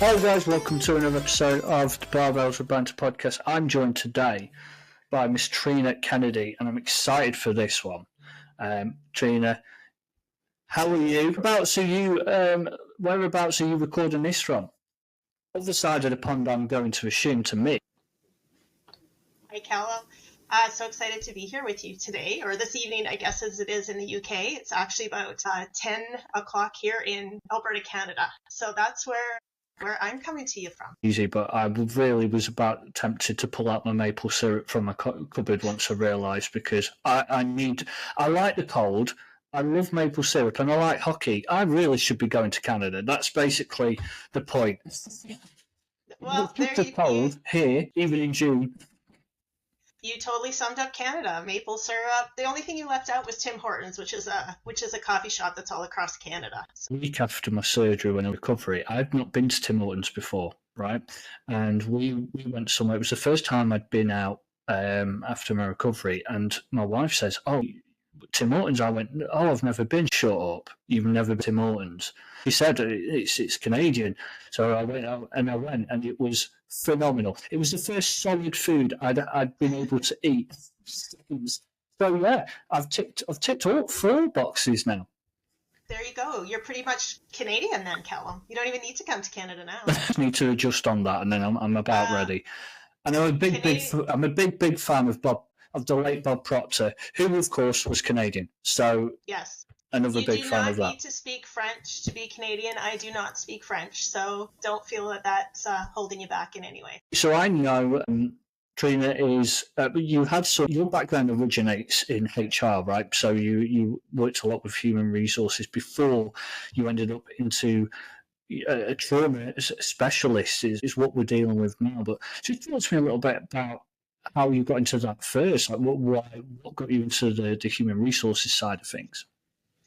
Hi guys, welcome to another episode of the Barbells with Banter podcast. I'm joined today by Miss Trina Kennedy, and I'm excited for this one. Trina, how are you? Whereabouts are you recording this from? Other side of the pond, I'm going to assume to me. Hi, Callum. So excited to be here with you today, or this evening, I guess, as it is in the UK. It's actually about 10 o'clock here in Alberta, Canada. So that's where I'm coming to you from. Easy, but I really was about tempted to pull out my maple syrup from my cupboard once I realised, because I like the cold, I love maple syrup, and I like hockey. I really should be going to Canada. That's basically the point. Well, it's just cold here, even in June. You totally summed up Canada. Maple syrup. The only thing you left out was Tim Hortons, which is a coffee shop that's all across Canada. A week after my surgery, when I recovery, I'd not been to Tim Hortons before, right? And we went somewhere. It was the first time I'd been out after my recovery, and my wife says, "Oh, Tim Hortons." I went, "Oh, I've never been." "Shut up! You've never been to Tim Hortons." He said, "It's Canadian." So I went out, and and it was phenomenal. It was the first solid food I'd been able to eat. So yeah, I've ticked all 4 boxes now. There you go. You're pretty much Canadian then, Callum. You don't even need to come to Canada now. I need to adjust on that, and then I'm about ready. And I'm a big fan of the late Bob Proctor, who of course was Canadian. So yes. Another big fan of that. You do not need to speak French to be Canadian. I do not speak French, so don't feel that that's holding you back in any way. So I know, Trina, is you had your background originates in HR, right? So you worked a lot with human resources before you ended up into a trauma specialist is what we're dealing with now. But just talk to me a little bit about how you got into that first. Like what got you into the human resources side of things?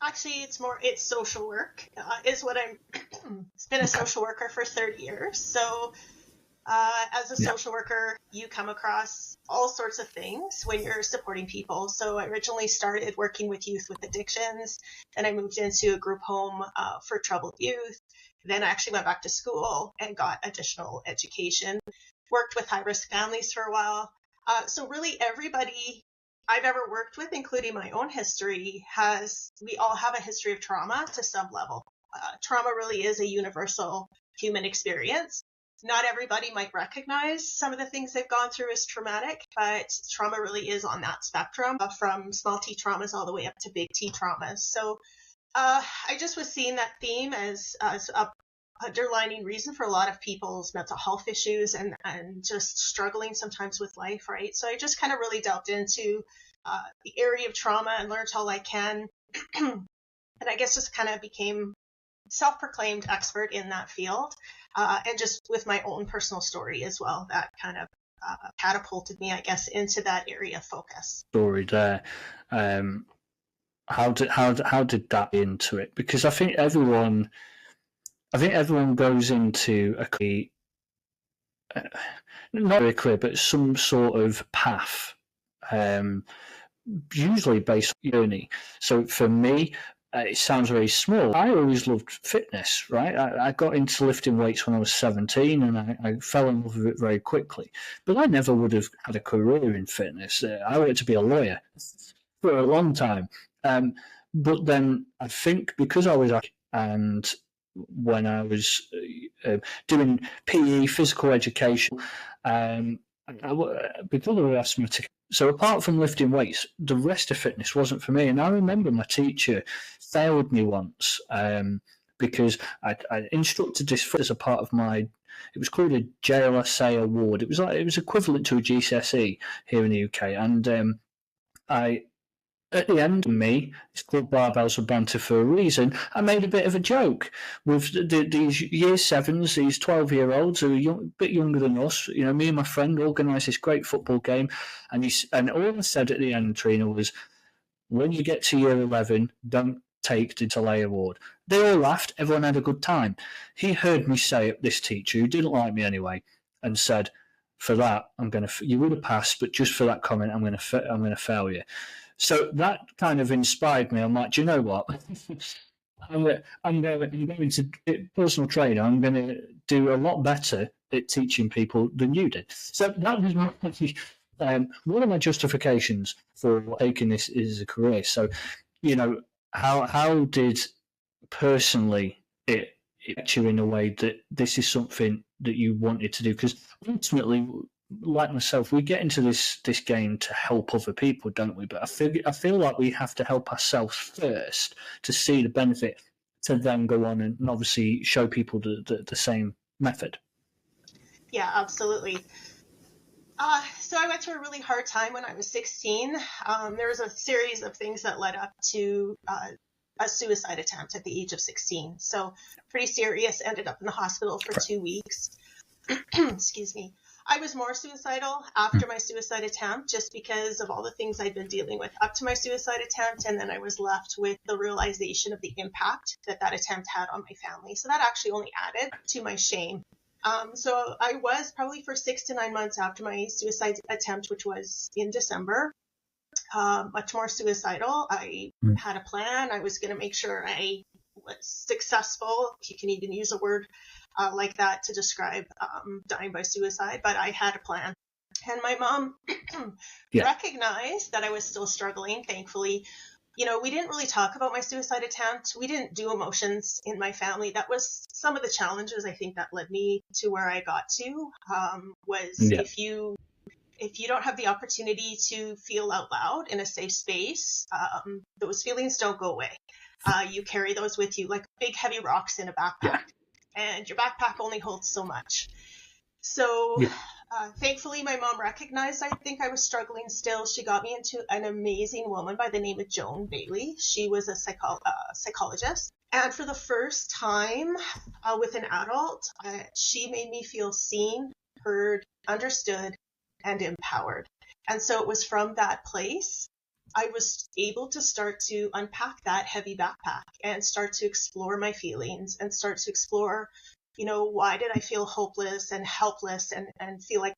Actually, it's social work is what it's been a social worker for 30 years. So as a social worker, you come across all sorts of things when you're supporting people. So I originally started working with youth with addictions. Then I moved into a group home for troubled youth. Then I actually went back to school and got additional education. Worked with high-risk families for a while. So really everybody I've ever worked with, including my own history, we all have a history of trauma to some level. Trauma really is a universal human experience. Not everybody might recognize some of the things they've gone through as traumatic, but trauma really is on that spectrum, from small T traumas all the way up to big T traumas. So I just was seeing that theme as a underlining reason for a lot of people's mental health issues and just struggling sometimes with life, right? So I just kind of really delved into the area of trauma and learned all I can. And I guess just kind of became self-proclaimed expert in that field. And just with my own personal story as well, that kind of catapulted me, I guess, into that area of focus. Story there. How did that into it? Because I think everyone goes into not very clear, but some sort of path, usually based on journey. So for me, it sounds very small. I always loved fitness, right? I got into lifting weights when I was 17, and I fell in love with it very quickly. But I never would have had a career in fitness. I wanted to be a lawyer for a long time. But then I think because I was and when I was doing PE, physical education, because of asthmatic. So apart from lifting weights, the rest of fitness wasn't for me. And I remember my teacher failed me once because I instructed this as a part of it was called a JLSA award. It was equivalent to a GCSE here in the UK. And at the end of me, it's called Barbells with Banter for a reason, I made a bit of a joke with these year 7s, these 12-year-olds who are a bit younger than us. You know, me and my friend organised this great football game, and all I said at the end, Trina, was, when you get to year 11, don't take the delay award. They all laughed, everyone had a good time. He heard me say it, this teacher, who didn't like me anyway, and said, for that, you would have passed, but just for that comment, I'm going to fail you. So that kind of inspired me. I'm like, do you know what? I'm going to personal trainer. I'm going to do a lot better at teaching people than you did. So that was one of my justifications for taking this as a career. So, how did personally it affect you in a way that this is something that you wanted to do? Because ultimately, like myself, we get into this game to help other people, don't we? But I feel like we have to help ourselves first to see the benefit, to then go on and obviously show people the same method. Yeah, absolutely. So I went through a really hard time when I was 16. There was a series of things that led up to a suicide attempt at the age of 16. So pretty serious, ended up in the hospital for 2 weeks. Excuse me. I was more suicidal after my suicide attempt just because of all the things I'd been dealing with up to my suicide attempt. And then I was left with the realization of the impact that attempt had on my family. So that actually only added to my shame. So I was probably for 6 to 9 months after my suicide attempt, which was in December, much more suicidal. I had a plan. I was going to make sure I was successful. You can even use a word like that to describe dying by suicide, but I had a plan. And my mom recognized that I was still struggling, thankfully. We didn't really talk about my suicide attempt. We didn't do emotions in my family. That was some of the challenges I think that led me to where I got to, if you don't have the opportunity to feel out loud in a safe space, those feelings don't go away. You carry those with you like big heavy rocks in a backpack, and your backpack only holds so much. So thankfully, my mom recognized I think I was struggling still. She got me into an amazing woman by the name of Joan Bailey. She was a psychologist. And for the first time with an adult, she made me feel seen, heard, understood, and empowered. And so it was from that place I was able to start to unpack that heavy backpack and start to explore my feelings and start to explore, why did I feel hopeless and helpless and feel like,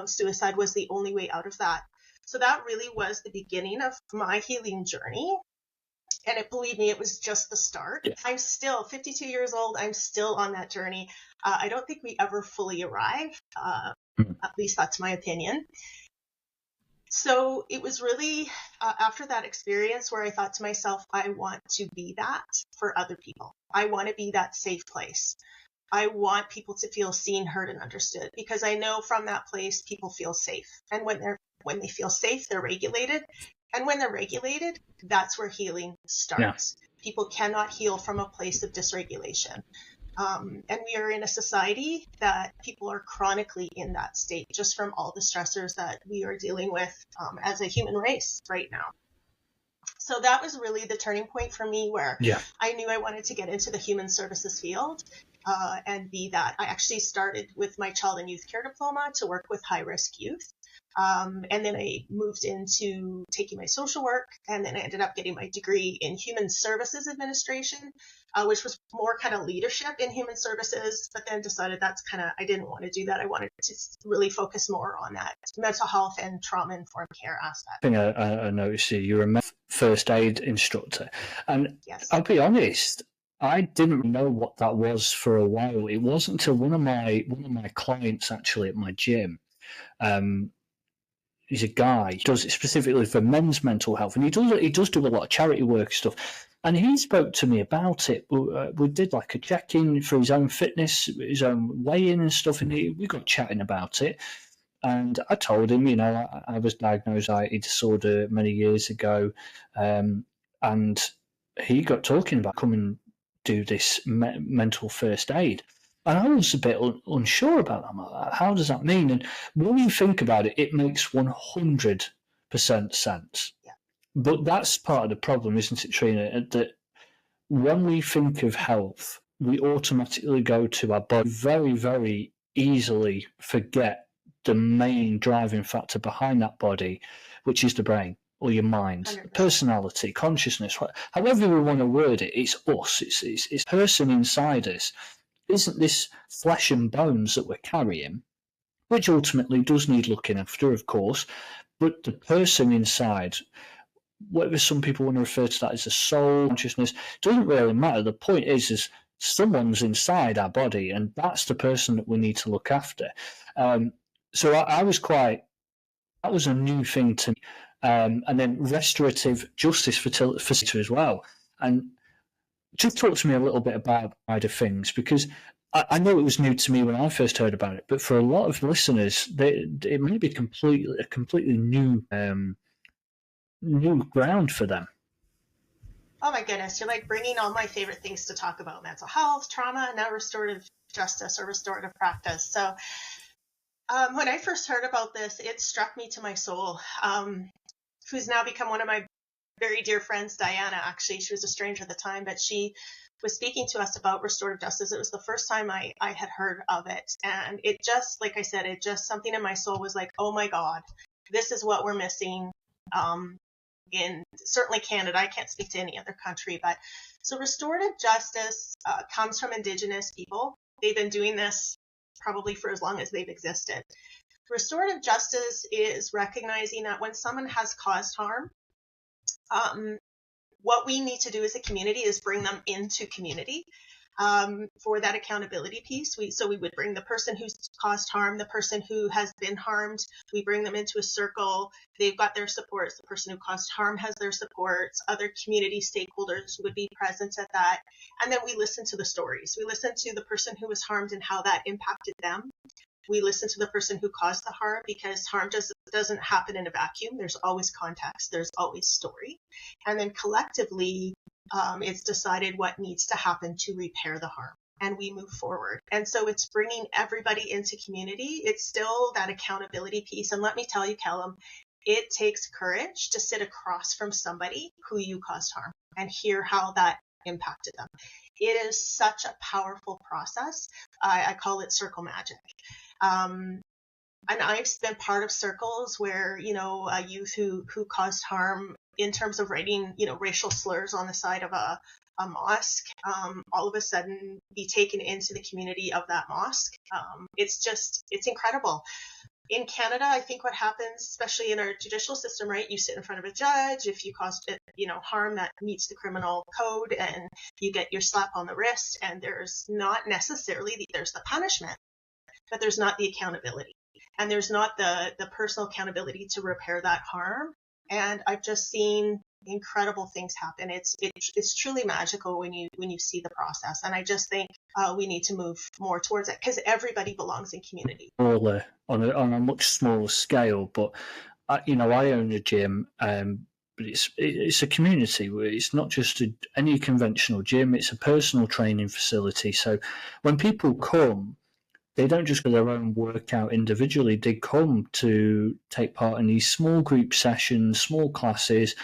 suicide was the only way out of that. So that really was the beginning of my healing journey. And believe me, it was just the start. Yeah. I'm still 52 years old. I'm still on that journey. I don't think we ever fully arrive. At least that's my opinion. So it was really after that experience where I thought to myself, I want to be that for other people. I want to be that safe place. I want people to feel seen, heard, and understood, because I know from that place people feel safe. And when they feel safe, they're regulated. And when they're regulated, that's where healing starts. Yeah. People cannot heal from a place of dysregulation. And we are in a society that people are chronically in that state just from all the stressors that we are dealing with as a human race right now. So that was really the turning point for me where I knew I wanted to get into the human services field and be that. I actually started with my child and youth care diploma to work with high-risk youth. And then I moved into taking my social work, and then I ended up getting my degree in human services administration, which was more kind of leadership in human services, but then decided I didn't want to do that. I wanted to really focus more on that mental health and trauma-informed care aspect. I think I noticed you're a first aid instructor, and I'll be honest, I didn't know what that was for a while. It wasn't until one of my clients actually at my gym. He's a guy. He does it specifically for men's mental health, and he does do a lot of charity work stuff. And he spoke to me about it. We did like a check-in for his own fitness, his own weigh-in and stuff, and we got chatting about it. And I told him, I was diagnosed with eating disorder many years ago, and he got talking about come and do this mental first aid. And I was a bit unsure about that. Like, how does that mean? And when you think about it, it makes 100% sense. Yeah. But that's part of the problem, isn't it, Trina? That when we think of health, we automatically go to our body, very, very easily forget the main driving factor behind that body, which is the brain or your mind, 100%. Personality, consciousness, however we want to word it, it's us. It's person inside us. Isn't this flesh and bones that we're carrying, which ultimately does need looking after, of course, but the person inside, whatever some people want to refer to that as a soul, consciousness, doesn't really matter. The point is someone's inside our body, and that's the person that we need to look after. So I was quite, that was a new thing to me. And then restorative justice facilitator as well. And just talk to me a little bit about wider things, because I know it was new to me when I first heard about it, but for a lot of listeners, it may be a completely new ground for them. Oh my goodness, you're like bringing all my favorite things to talk about: mental health, trauma, and now restorative justice or restorative practice. So when I first heard about this, it struck me to my soul, who's now become one of my very dear friends, Diana. Actually, she was a stranger at the time, but she was speaking to us about restorative justice. It was the first time I had heard of it. And it just, like I said, it just, something in my soul was like, oh my God, this is what we're missing. In certainly Canada, I can't speak to any other country, but so restorative justice comes from Indigenous people. They've been doing this probably for as long as they've existed. Restorative justice is recognizing that when someone has caused harm, what we need to do as a community is bring them into community for that accountability piece. So we would bring the person who's caused harm, the person who has been harmed, we bring them into a circle. They've got their supports. The person who caused harm has their supports. Other community stakeholders would be present at that. And then we listen to the stories. We listen to the person who was harmed and how that impacted them. We listen to the person who caused the harm, because harm doesn't happen in a vacuum. There's always context. There's always story. And then collectively, it's decided what needs to happen to repair the harm, and we move forward. And so it's bringing everybody into community. It's still that accountability piece. And let me tell you, Callum, it takes courage to sit across from somebody who you caused harm and hear how that impacted them. It is such a powerful process. I call it circle magic. And I've been part of circles where, a youth who caused harm in terms of writing, racial slurs on the side of a mosque, all of a sudden be taken into the community of that mosque. It's incredible. In Canada, I think what happens, especially in our judicial system, right, you sit in front of a judge. If you caused harm that meets the criminal code, and you get your slap on the wrist, and there's not necessarily, there's the punishment, but there's not the accountability. And there's not the personal accountability to repair that harm. And I've just seen incredible things happen. It's truly magical when you see the process. And I just think we need to move more towards it, because everybody belongs in community. On a much smaller scale, but I own a gym, but it's a community. It's not just any conventional gym. It's a personal training facility. So when people come, they don't just do their own workout individually. They come to take part in these small group sessions, small classes.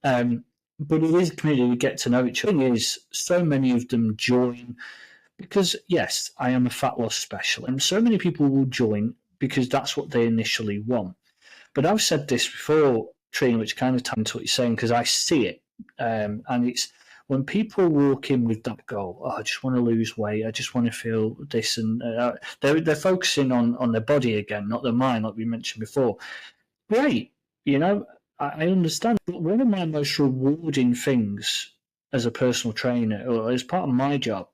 But it is a community. We get to know each other. The thing is, so many of them join because, yes, I am a fat loss specialist, and so many people will join because that's what they initially want. But I've said this before, Trina, which kind of ties into what you're saying, because I see it. And it's when people walk in with that goal, I just want to lose weight, I just want to feel this, and they're focusing on their body again, not their mind, like we mentioned before. Great, I understand. But one of my most rewarding things as a personal trainer, or as part of my job,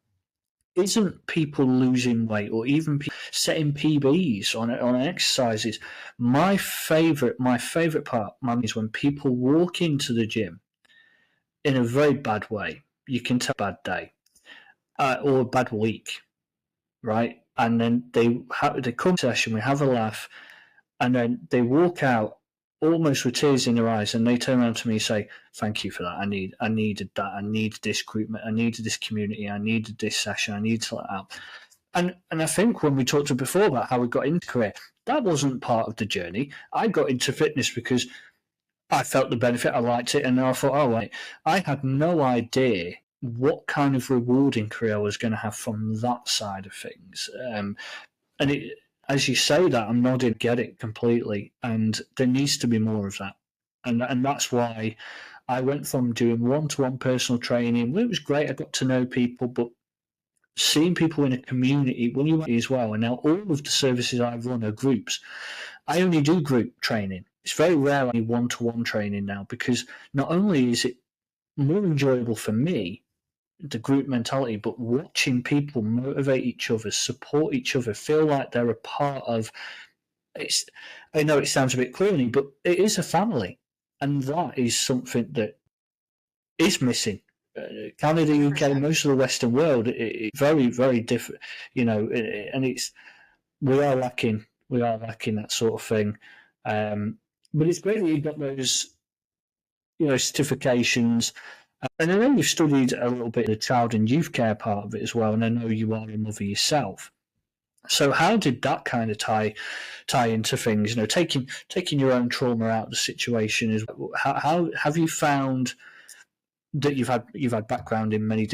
isn't people losing weight or even setting PBs on exercises. My favorite part, is when people walk into the gym in a very bad way. You can tell a bad day or a bad week, right? And then they come to session, we have a laugh, and then they walk out almost with tears in their eyes, and they turn around to me and say, "Thank you for that. I needed that. I needed this group. I needed this community. I needed this session. I needed to let out." And I think when we talked before about how we got into career, that wasn't part of the journey. I got into fitness because I felt the benefit, I liked it, and I thought, oh, wait, I had no idea what kind of rewarding career I was going to have from that side of things. As you say that, I'm nodding, get it completely, and there needs to be more of that. And that's why I went from doing one-to-one personal training. Well, it was great, I got to know people, but seeing people in a community, when you as well, and now all of the services I run are groups. I only do group training. It's very rare I do one-to-one training now, because not only is it more enjoyable for me, the group mentality, but watching people motivate each other, support each other, feel like they're a part of. I know it sounds a bit corny, but it is a family, and that is something that is missing. Canada, UK, 100%. most of the Western world, it's very, very different, and it's we are lacking that sort of thing. But it's great that you've got those, certifications. And I know you've studied a little bit of the child and youth care part of it as well, and I know you are a mother yourself. So how did that kind of tie into things? Taking your own trauma out of the situation is how have you found that you've had background in many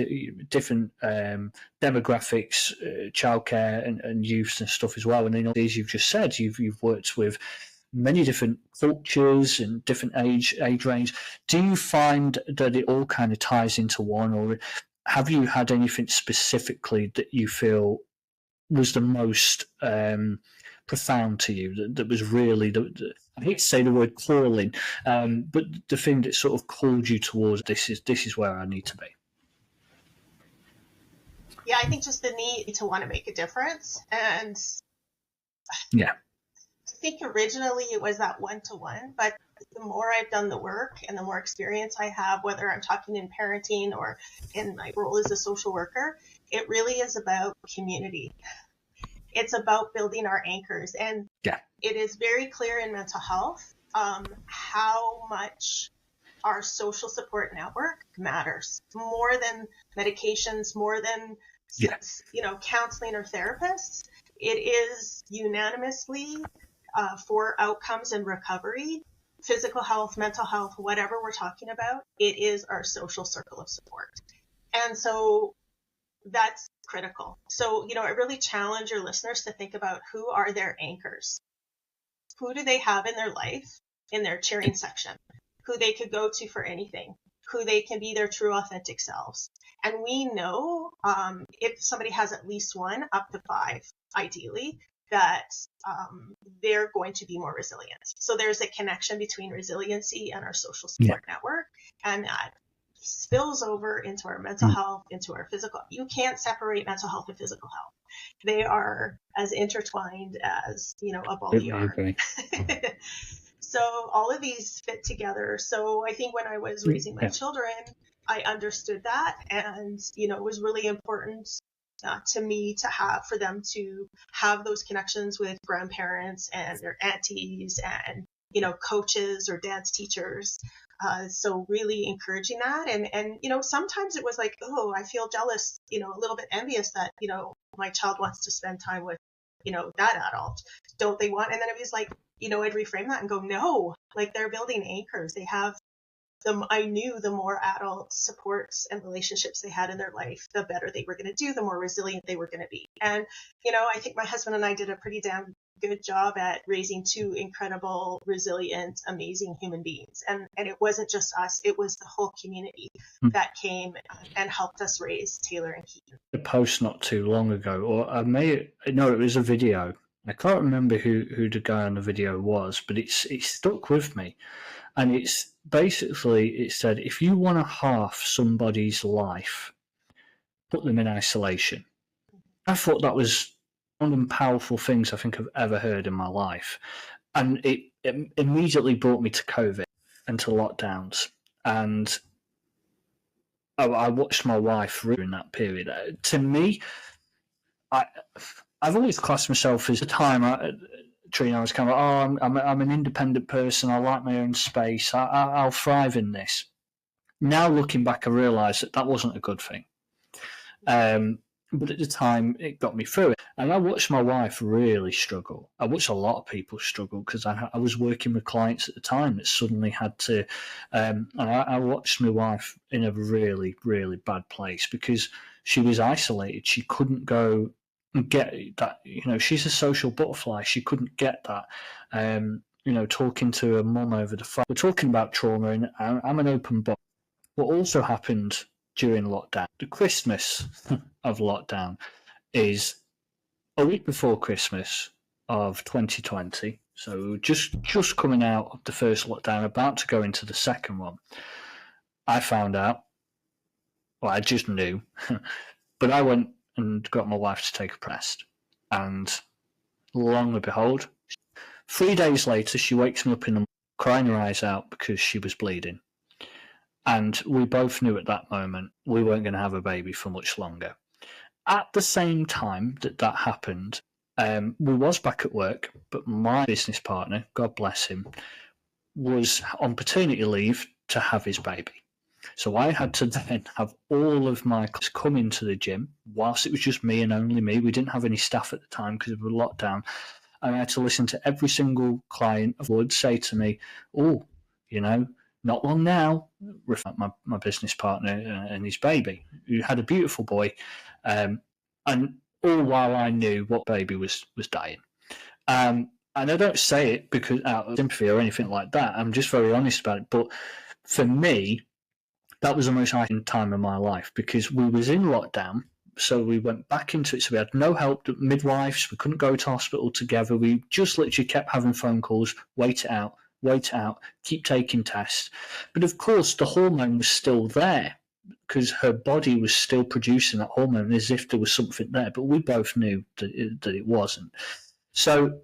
different demographics, childcare and youths and stuff as well. And then, as you've just said, you've worked with many different cultures and different age range. Do you find that it all kind of ties into one, or have you had anything specifically that you feel was the most profound to you, that was really I hate to say the word calling, but the thing that sort of called you towards this is where I need to be? Yeah, I think just the need to want to make a difference. And yeah, I think originally it was that one-to-one, but the more I've done the work and the more experience I have, whether I'm talking in parenting or in my role as a social worker, it really is about community. It's about building our anchors. And yeah, it is very clear in mental health how much our social support network matters, more than medications, more than counseling or therapists. It is unanimously for outcomes and recovery, physical health, mental health, whatever we're talking about, it is our social circle of support. And so that's critical. So, I really challenge your listeners to think about who are their anchors. Who do they have in their life, in their cheering section, who they could go to for anything, who they can be their true authentic selves. And we know if somebody has at least one, up to 5, ideally, that they're going to be more resilient. So there's a connection between resiliency and our social support network, and that spills over into our mental health, into our physical. You can't separate mental health and physical health. They are as intertwined as, a ball of yarn. So all of these fit together. So I think when I was raising my children, I understood that. And, it was really important to me for them to have those connections with grandparents and their aunties and, coaches or dance teachers. So really encouraging that. And, sometimes it was like, oh, I feel jealous, a little bit envious that, my child wants to spend time with, that adult. Don't they want? And then it was like, I'd reframe that and go, no, like they're building anchors. They have them. I knew the more adult supports and relationships they had in their life, the better they were going to do, the more resilient they were going to be. And, I think my husband and I did a pretty damn good job at raising 2 incredible, resilient, amazing human beings. And it wasn't just us, it was the whole community that came and helped us raise Taylor and Keaton. A post not too long ago, or it was a video. I can't remember who the guy on the video was, but it stuck with me. And it's basically, it said, if you want to half somebody's life, put them in isolation. I thought that was one of the powerful things I think I've ever heard in my life. And it immediately brought me to COVID and to lockdowns. And I watched my wife during that period. To me, I've always classed myself as a time, Trina, I was kind of, I'm an independent person. I like my own space. I'll thrive in this. Now looking back, I realise that wasn't a good thing. But at the time, it got me through it. And I watched my wife really struggle. I watched a lot of people struggle because I was working with clients at the time that suddenly had to. And I watched my wife in a really, really bad place because she was isolated. She couldn't go and get that. She's a social butterfly. She couldn't get that. Talking to her mum over the phone. We're talking about trauma, and I'm an open book. What also happened during lockdown, the Christmas of lockdown, is a week before Christmas of 2020. So just coming out of the first lockdown, about to go into the second one, I found out Well, I just knew. But I went and got my wife to take a test. And long and behold, 3 days later, she wakes me up in the morning, crying her eyes out because she was bleeding. And we both knew at that moment we weren't going to have a baby for much longer. At the same time that happened, we was back at work, but my business partner, God bless him, was on paternity leave to have his baby. So I had to then have all of my clients come into the gym whilst it was just me and only me. We didn't have any staff at the time because we were locked down. And I had to listen to every single client would say to me, oh, not long now, my business partner and his baby, who had a beautiful boy. And all while I knew what baby was dying. And I don't say it because out of sympathy or anything like that. I'm just very honest about it. But for me, that was the most exciting time of my life because we was in lockdown. So we went back into it. So we had no help, midwives. We couldn't go to hospital together. We just literally kept having phone calls, wait it out, keep taking tests. But of course, the hormone was still there because her body was still producing that hormone as if there was something there. But we both knew that it wasn't. So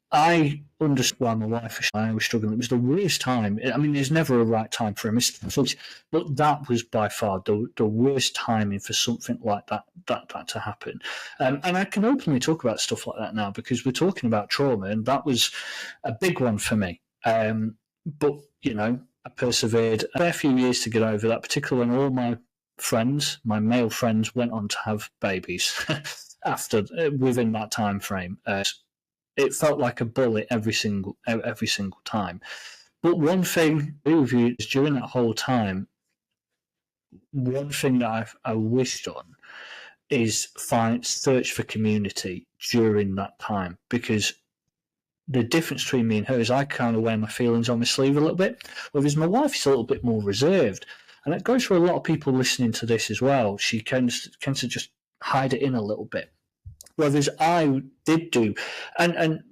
I understood why my wife and I was struggling. It was the worst time. I mean, there's never a right time for a miscarriage, but that was by far the worst timing for something like that to happen. And I can openly talk about stuff like that now because we're talking about trauma, and that was a big one for me. But I persevered a fair few years to get over that, particularly when all my friends, my male friends, went on to have babies within that time frame. It felt like a bullet every single time. But one thing is during that whole time, one thing that I wished on is search for community during that time, because the difference between me and her is I kind of wear my feelings on my sleeve a little bit, whereas my wife is a little bit more reserved. And it goes for a lot of people listening to this as well. She tends to just hide it in a little bit. Whereas I did do, and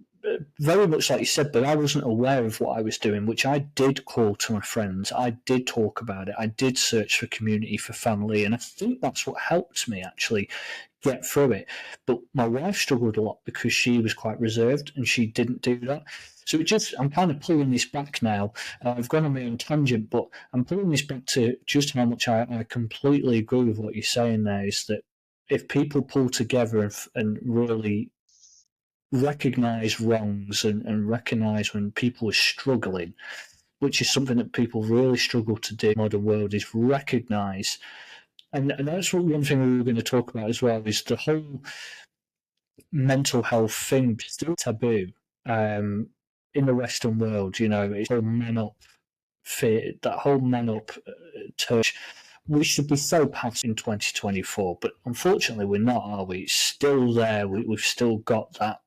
very much like you said, but I wasn't aware of what I was doing, which I did call to my friends. I did talk about it. I did search for community, for family, and I think that's what helped me actually get through it. But my wife struggled a lot because she was quite reserved and she didn't do that. So I'm kind of pulling this back now. I've gone on my own tangent, but I'm pulling this back to just how much I completely agree with what you're saying there, is that if people pull together and really recognise wrongs and recognise when people are struggling, which is something that people really struggle to do in the modern world, is recognise. And that's one thing we were going to talk about as well, is the whole mental health thing still taboo in the Western world. It's all man up fear, that whole man up touch. We should be so past in 2024, but unfortunately we're not, are we? It's still there. We've still got that,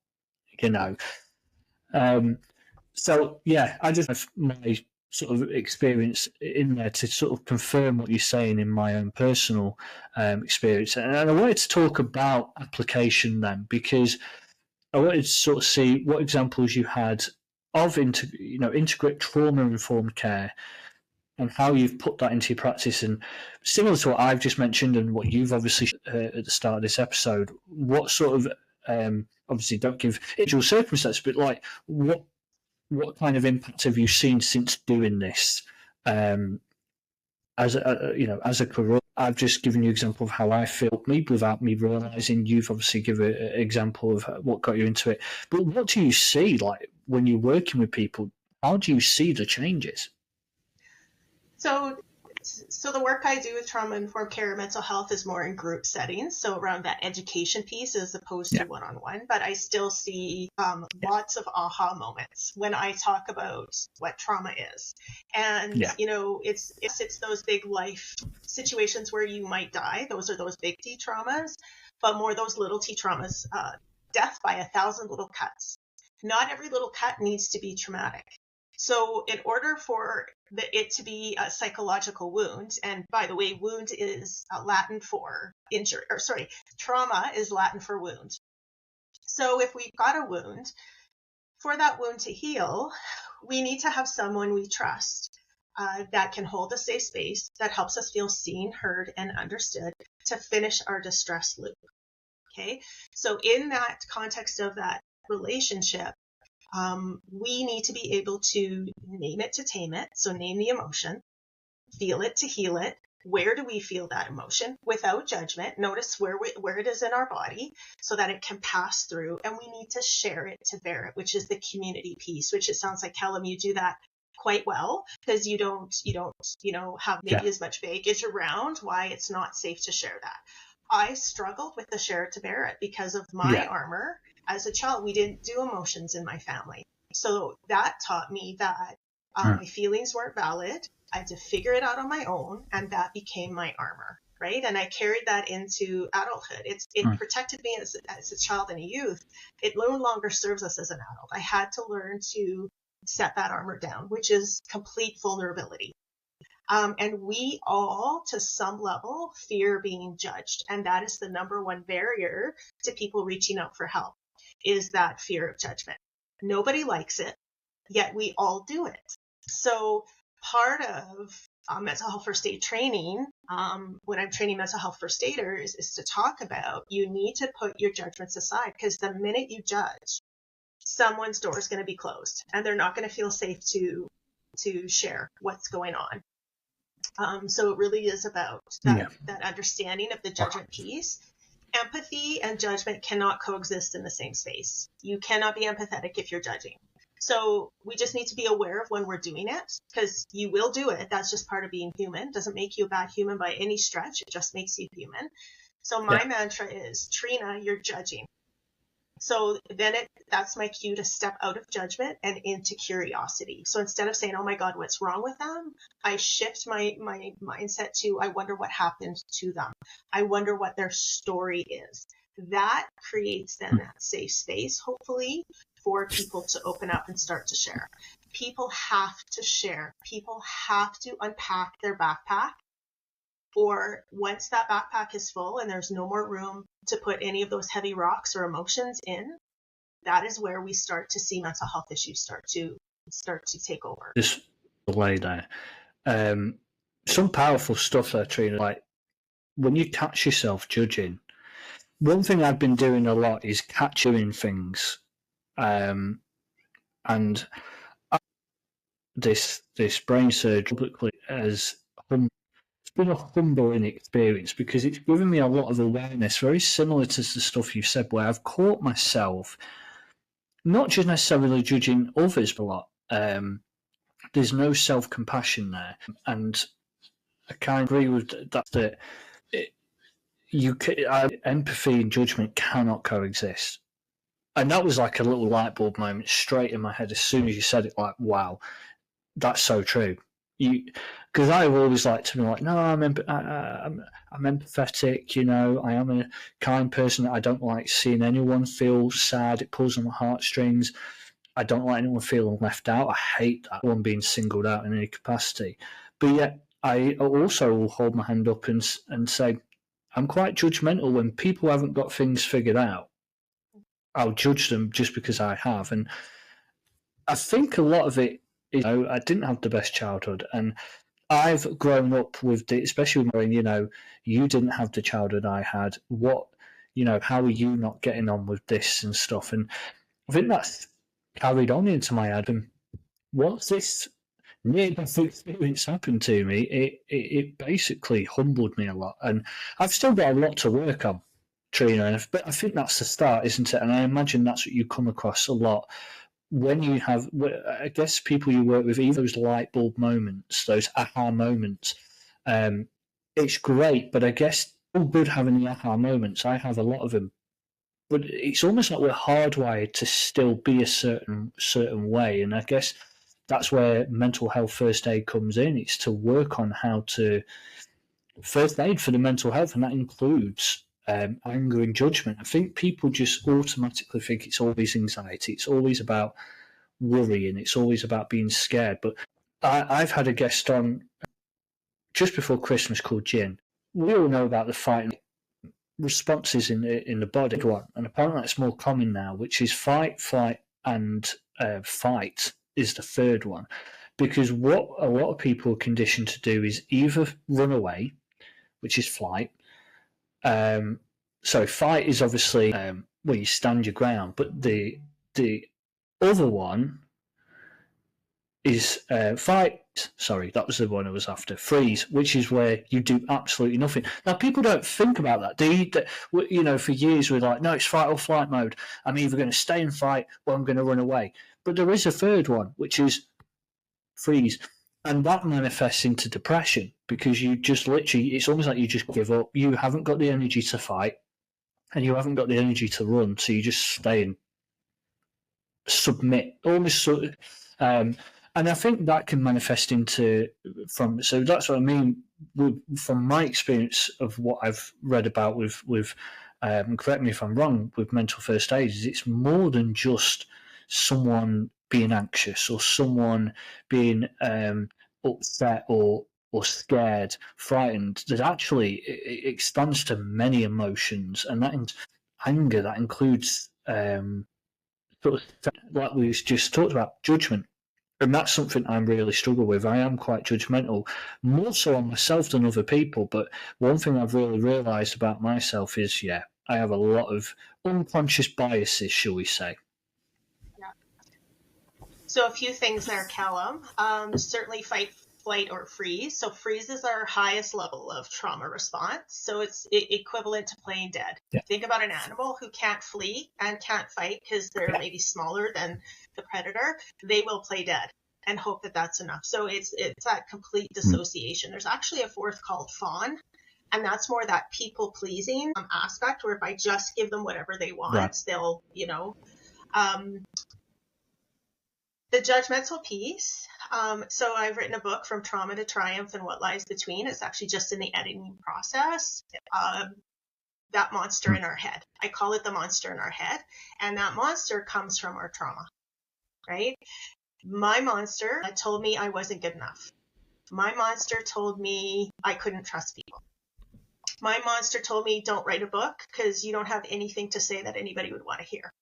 So yeah, I just have my sort of experience in there to sort of confirm what you're saying in my own personal experience. And I wanted to talk about application then, because I wanted to sort of see what examples you had of integrate trauma-informed care, and how you've put that into your practice. And similar to what I've just mentioned and what you've obviously at the start of this episode, what sort of obviously don't give individual circumstances, but like what kind of impact have you seen since doing this as a career? I've just given you an example of how I felt me without me realising. You've obviously given an example of what got you into it. But what do you see, like, when you're working with people? How do you see the changes? So the work I do with trauma-informed care and mental health is more in group settings, so around that education piece as opposed to one-on-one. But I still see lots of aha moments when I talk about what trauma is. And, it's those big life situations where you might die. Those are those big T traumas, but more those little T traumas, death by 1,000 little cuts. Not every little cut needs to be traumatic. So in order for it to be a psychological wound, and by the way, wound is Latin for injury, trauma is Latin for wound. So if we've got a wound, for that wound to heal, we need to have someone we trust. that can hold a safe space, that helps us feel seen, heard, and understood to finish our distress loop. Okay, so in that context of that relationship, we need to be able to name it to tame it. So name the emotion, feel it to heal it. Where do we feel that emotion without judgment? Notice where it is in our body so that it can pass through, and we need to share it to bear it, which is the community piece, which it sounds like, Callum, you do that quite well, because you don't have maybe as much baggage around why it's not safe to share that. I struggled with the share it to bear it because of my armor. As a child, we didn't do emotions in my family. So that taught me that my feelings weren't valid. I had to figure it out on my own, and that became my armor, right? And I carried that into adulthood. It protected me as a child and a youth. It no longer serves us as an adult. I had to learn to set that armor down, which is complete vulnerability. And we all, to some level, fear being judged. And that is the number one barrier to people reaching out for help, is that fear of judgment. Nobody likes it, yet we all do it. So part of mental health first aid training, when I'm training mental health first aiders, is to talk about, you need to put your judgments aside, because the minute you judge, someone's door is going to be closed, and they're not going to feel safe to share what's going on. So it really is about that understanding of the judgment piece. Empathy and judgment cannot coexist in the same space. You cannot be empathetic if you're judging. So we just need to be aware of when we're doing it, because you will do it. That's just part of being human. It doesn't make you a bad human by any stretch. It just makes you human. So my mantra is, Trina, you're judging. So then that's my cue to step out of judgment and into curiosity. So instead of saying, oh my God, what's wrong with them? I shift my mindset to, I wonder what happened to them. I wonder what their story is. That creates then that safe space, hopefully, for people to open up and start to share. People have to share. People have to unpack their backpack. Or once that backpack is full and there's no more room to put any of those heavy rocks or emotions in, that is where we start to see mental health issues start to take over. Just lay there. Some powerful stuff there, Trina. Like when you catch yourself judging, one thing I've been doing a lot is capturing things, and this brain surgery publicly has it's been a humbling experience, because it's given me a lot of awareness, very similar to the stuff you've said, where I've caught myself not just necessarily judging others a lot. There's no self-compassion there, and I kind of agree with that. Empathy and judgment cannot coexist, and that was like a little light bulb moment straight in my head as soon as you said it. Like, wow, that's so true. Because I've always liked to be like, no, I'm empathetic. You know, I am a kind person. I don't like seeing anyone feel sad. It pulls on my heartstrings. I don't like anyone feeling left out. I hate that one being singled out in any capacity. But yet, I also will hold my hand up and say, I'm quite judgmental when people haven't got things figured out. I'll judge them just because I have. And I think a lot of it is, I didn't have the best childhood, and I've grown up with it, especially when, you didn't have the childhood I had. How are you not getting on with this and stuff? And I think that's carried on into my head. And once this near-death experience happened to me, it basically humbled me a lot. And I've still got a lot to work on, Trina, but I think that's the start, isn't it? And I imagine that's what you come across a lot when you have, I guess, people you work with, even those light bulb moments, those aha moments. It's great, but I guess all good having the aha moments. I have a lot of them, but it's almost like we're hardwired to still be a certain way. And I guess that's where mental health first aid comes in. It's to work on how to first aid for the mental health, and that includes anger and judgment. I think people just automatically think it's always anxiety. It's always about worry, and it's always about being scared. But I've had a guest on just before Christmas called Jin. We all know about the fight responses in the body, and apparently it's more common now, which is fight, flight, and fight is the third one. because what a lot of people are conditioned to do is either run away, which is flight. So fight is obviously where you stand your ground, but the other one is fight. Sorry, that was the one I was after. Freeze, which is where you do absolutely nothing. Now, people don't think about that. For years we're like, no, it's fight or flight mode. I'm either going to stay and fight or I'm going to run away. But there is a third one, which is freeze. And that manifests into depression because you just literally, it's almost like you just give up. You haven't got the energy to fight and you haven't got the energy to run. So you just stay and submit, almost sort of. And I think that can manifest so that's what I mean from my experience of what I've read about with correct me if I'm wrong, with mental first aid, is it's more than just someone being anxious or someone being upset or scared, frightened. That actually it extends to many emotions, and that anger, that includes sort of, like we just talked about, judgment. And that's something I really struggle with. I am quite judgmental, more so on myself than other people. But one thing I've really realised about myself is, I have a lot of unconscious biases, shall we say. Yeah. So a few things there, Callum. Certainly fight, flight, or freeze. So freeze is our highest level of trauma response. So it's equivalent to playing dead. Yeah. Think about an animal who can't flee and can't fight because they're maybe smaller than the predator. They will play dead and hope that that's enough. So it's that complete dissociation. There's actually a fourth called fawn, and that's more that people pleasing aspect, where if I just give them whatever they want, they'll, the judgmental piece. So I've written a book, From Trauma to Triumph and What Lies Between. It's actually just in the editing process. That monster in our head. I call it the monster in our head. And that monster comes from our trauma, right? My monster told me I wasn't good enough. My monster told me I couldn't trust people. My monster told me don't write a book because you don't have anything to say that anybody would want to hear.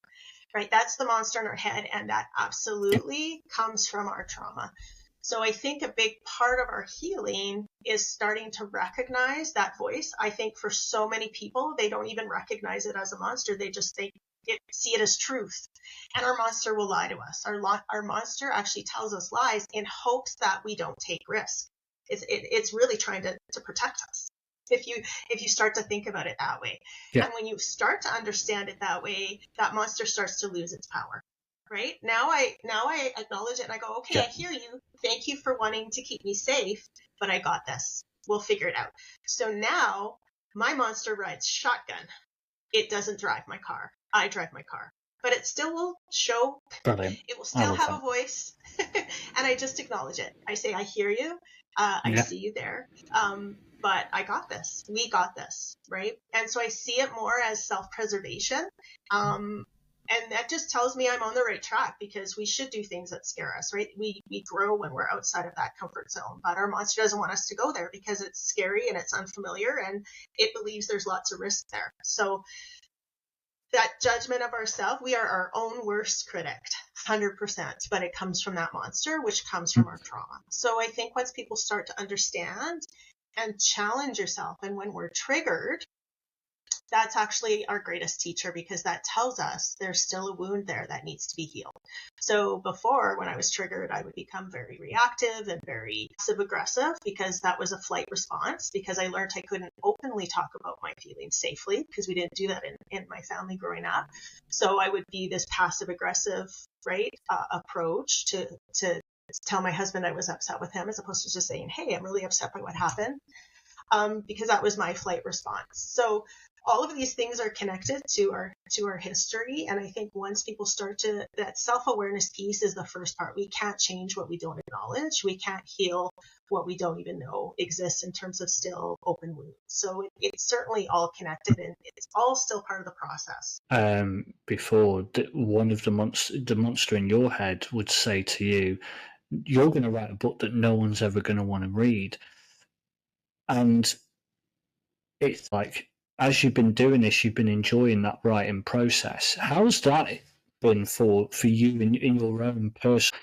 Right? That's the monster in our head, and that absolutely comes from our trauma. So I think a big part of our healing is starting to recognize that voice. I think for so many people, they don't even recognize it as a monster. They just see it as truth. And our monster will lie to us. Our monster actually tells us lies in hopes that we don't take risk. It's really trying to protect us. If you start to think about it that way. And when you start to understand it that way, that monster starts to lose its power, right? Now I acknowledge it and I go, okay, I hear you. Thank you for wanting to keep me safe, but I got this. We'll figure it out. So now my monster rides shotgun. It doesn't drive my car. I drive my car. But it still will show. Brilliant. It will still have a voice. And I just acknowledge it. I say, I hear you. I see you there. But I got this. We got this, right? And so I see it more as self-preservation. And that just tells me I'm on the right track, because we should do things that scare us, right? We grow when we're outside of that comfort zone, but our monster doesn't want us to go there because it's scary and it's unfamiliar and it believes there's lots of risk there. So that judgment of ourselves, we are our own worst critic, 100%, but it comes from that monster, which comes from our trauma. So I think once people start to understand and challenge yourself, and when we're triggered, that's actually our greatest teacher, because that tells us there's still a wound there that needs to be healed. So before, when I was triggered, I would become very reactive and very passive aggressive, because that was a flight response, because I learned I couldn't openly talk about my feelings safely, because we didn't do that in my family growing up. So I would be this passive aggressive, right, approach to tell my husband I was upset with him, as opposed to just saying, hey, I'm really upset by what happened, because that was my flight response. So all of these things are connected to our history. And I think once people start to, that self-awareness piece is the first part. We can't change what we don't acknowledge. We can't heal what we don't even know exists in terms of still open wounds. So it's certainly all connected, and it's all still part of the process. Before, one of the monster in your head would say to you, you're going to write a book that no one's ever going to want to read. And it's like, as you've been doing this, you've been enjoying that writing process. How's that been for you in your own personal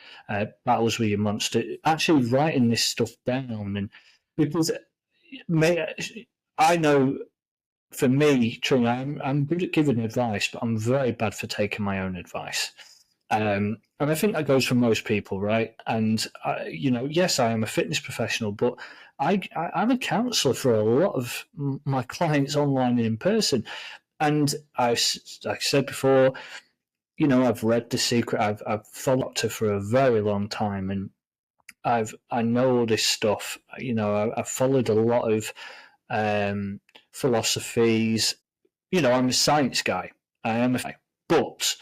battles with your monster, actually writing this stuff down. And because I know, for me, Trina, I'm good at giving advice, but I'm very bad for taking my own advice. And I think that goes for most people, right? And, yes, I am a fitness professional, but I'm a counsellor for a lot of my clients online and in person. And like I said before, I've read The Secret. I've followed her for a very long time, and I know all this stuff. I've followed a lot of philosophies. I'm a science guy. I am a guy, but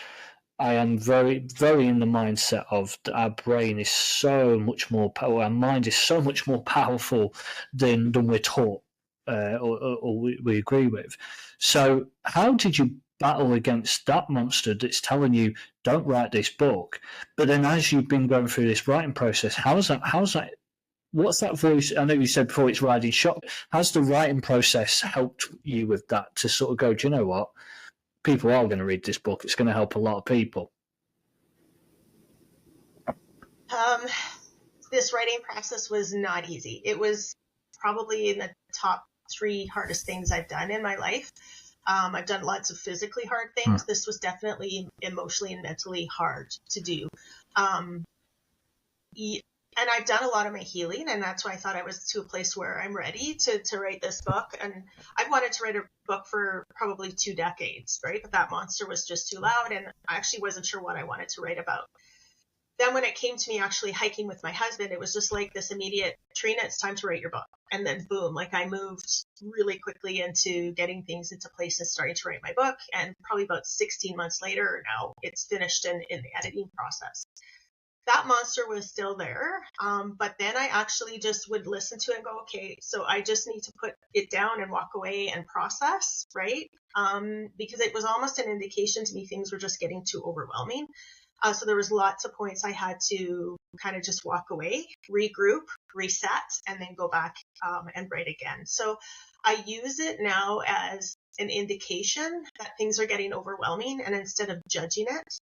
I am very, very in the mindset of that our brain is so much more powerful. Our mind is so much more powerful than we're taught or we agree with. So, how did you battle against that monster that's telling you don't write this book? But then, as you've been going through this writing process, how's that? What's that voice? I know you said before it's riding shotgun. Has the writing process helped you with that to sort of go, do you know what? People are going to read this book. It's going to help a lot of people. This writing process was not easy. It was probably in the top 3 hardest things I've done in my life. I've done lots of physically hard things. This was definitely emotionally and mentally hard to do. And I've done a lot of my healing, and that's why I thought I was to a place where I'm ready to write this book. And I've wanted to write a book for probably 2 decades, right? But that monster was just too loud, and I actually wasn't sure what I wanted to write about. Then when it came to me actually hiking with my husband, it was just like this immediate, Trina, it's time to write your book. And then boom, like I moved really quickly into getting things into place and starting to write my book. And probably about 16 months later, now it's finished in the editing process. That monster was still there. But then I actually just would listen to it and go, okay, so I just need to put it down and walk away and process, right? Because it was almost an indication to me things were just getting too overwhelming. So there was lots of points I had to kind of just walk away, regroup, reset, and then go back and write again. So I use it now as an indication that things are getting overwhelming. And instead of judging it,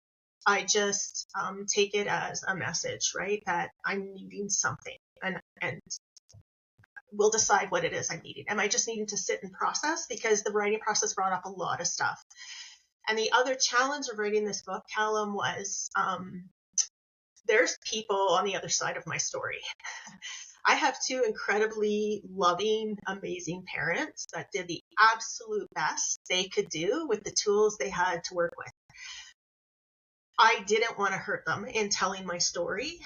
I just take it as a message, right? That I'm needing something, and we'll decide what it is I'm needing. Am I just needing to sit and process? Because the writing process brought up a lot of stuff. And the other challenge of writing this book, Callum, was there's people on the other side of my story. I have 2 incredibly loving, amazing parents that did the absolute best they could do with the tools they had to work with. I didn't want to hurt them in telling my story,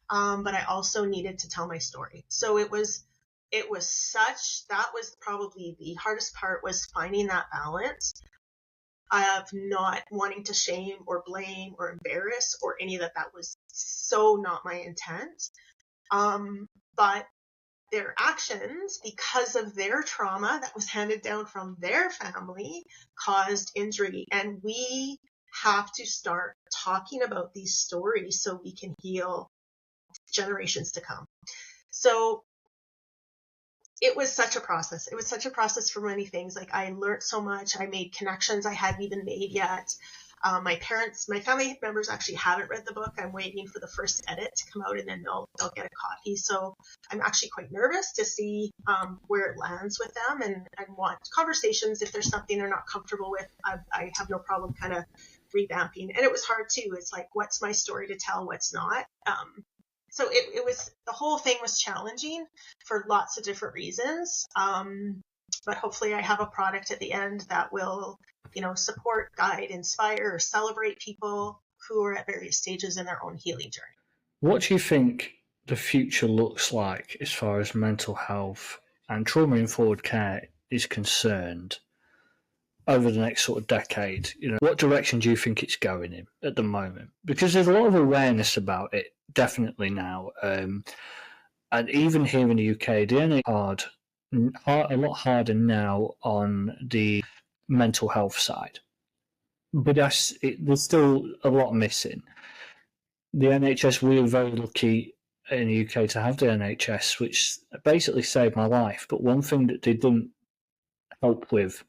but I also needed to tell my story. So that was probably the hardest part, was finding that balance of not wanting to shame or blame or embarrass or any of that. That was so not my intent. But their actions, because of their trauma that was handed down from their family, caused injury. And we have to start talking about these stories so we can heal generations to come. So it was such a process. It was such a process for many things. Like I learned so much. I made connections I hadn't even made yet. My family members actually haven't read the book. I'm waiting for the first edit to come out, and then they'll get a copy. So I'm actually quite nervous to see where it lands with them, and want conversations. If there's something they're not comfortable with, I have no problem kind of revamping. And it was hard too. It's like, what's my story to tell? What's not? So it was, the whole thing was challenging for lots of different reasons. But hopefully I have a product at the end that will, support, guide, inspire, celebrate people who are at various stages in their own healing journey. What do you think the future looks like as far as mental health and trauma-informed care is concerned over the next sort of decade? What direction do you think it's going in at the moment? Because there's a lot of awareness about it, definitely now. And even here in the UK, the NHS a lot harder now on the mental health side. But there's still a lot missing. The NHS, we were very lucky in the UK to have the NHS, which basically saved my life. But one thing that they didn't help with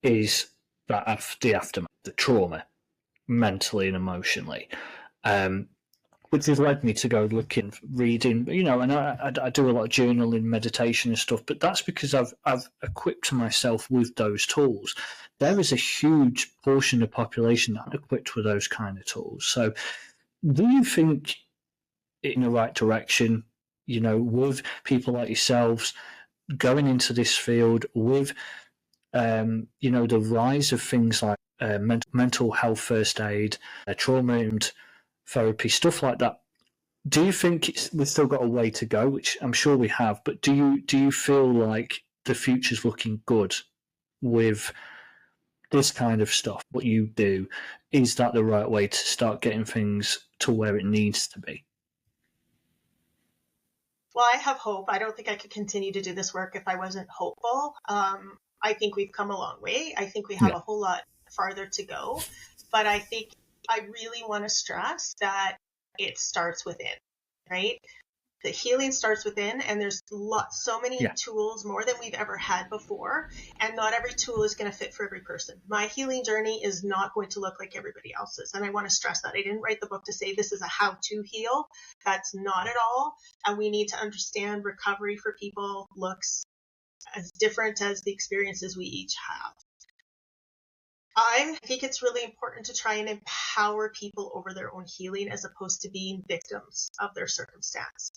is the aftermath, the trauma. mentally and emotionally. Which has led me to go looking, reading, and I do a lot of journaling, meditation and stuff, but that's because I've equipped myself with those tools. There is a huge portion of the population that are equipped with those kind of tools. So do you think in the right direction, with people like yourselves going into this field, with, the rise of things like mental health first aid, trauma and therapy, stuff like that? Do you think we've still got a way to go, which I'm sure we have, but do you feel like the future's looking good with this kind of stuff, what you do? Is that the right way to start getting things to where it needs to be? Well, I have hope. I don't think I could continue to do this work if I wasn't hopeful. I think we've come a long way. I think we have a whole lot farther to go, but I think I really want to stress that it starts within, right? The healing starts within, and there's so many tools, more than we've ever had before, and not every tool is going to fit for every person. My healing journey is not going to look like everybody else's, and I want to stress that. I didn't write the book to say this is a how-to heal. That's not at all, and we need to understand recovery for people looks as different as the experiences we each have. I think it's really important to try and empower people over their own healing as opposed to being victims of their circumstance.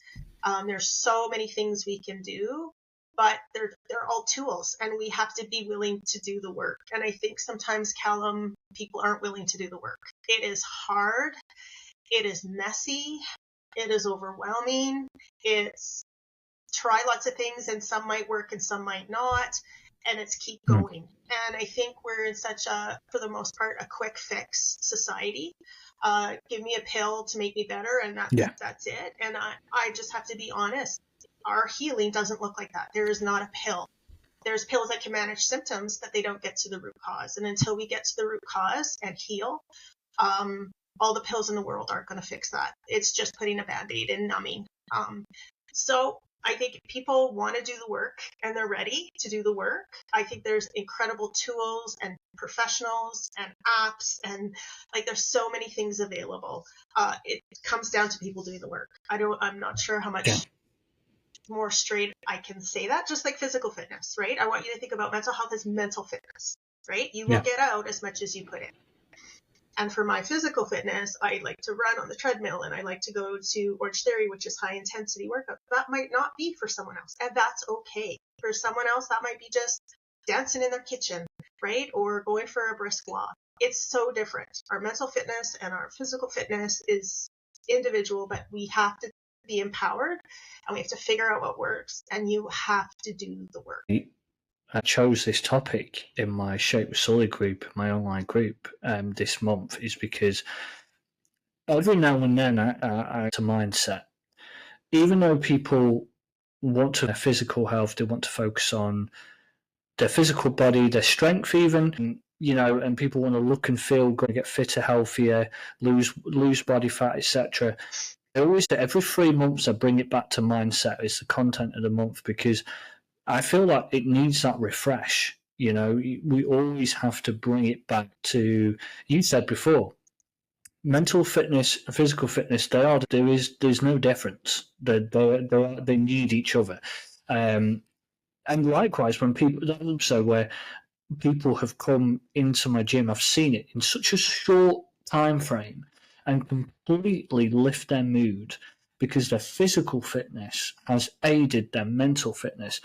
There's so many things we can do, but they're all tools, and we have to be willing to do the work. And I think sometimes, Callum, people aren't willing to do the work. It is hard. It is messy. It is overwhelming. It's try lots of things, and some might work and some might not. And it's keep going. And I think we're in such for the most part, a quick fix society. Give me a pill to make me better, and that's it. And I just have to be honest. Our healing doesn't look like that. There is not a pill. There's pills that can manage symptoms, but they don't get to the root cause. And until we get to the root cause and heal, all the pills in the world aren't going to fix that. It's just putting a Band-Aid and numbing. So I think people want to do the work and they're ready to do the work. I think there's incredible tools and professionals and apps, and there's so many things available. It comes down to people doing the work. I'm not sure how much more straight I can say that. Just like physical fitness, right? I want you to think about mental health as mental fitness, right? You will get out as much as you put in. And for my physical fitness, I like to run on the treadmill, and I like to go to Orange Theory, which is high intensity workout. That might not be for someone else, and that's okay. For someone else, that might be just dancing in their kitchen, right? Or going for a brisk walk. It's so different. Our mental fitness and our physical fitness is individual, but we have to be empowered, and we have to figure out what works, and you have to do the work. I chose this topic in my Shape with Sully group, my online group, this month, is because every now and then I to mindset. Even though people want to have physical health, they want to focus on their physical body, their strength even, and people want to look and feel good, get fitter, healthier, lose body fat, etc. I always say every 3 months I bring it back to mindset as the content of the month, because I feel like it needs that refresh. We always have to bring it back to, you said before, mental fitness and physical fitness, there's no difference. They need each other. And likewise, when where people have come into my gym, I've seen it in such a short time frame and completely lift their mood because their physical fitness has aided their mental fitness.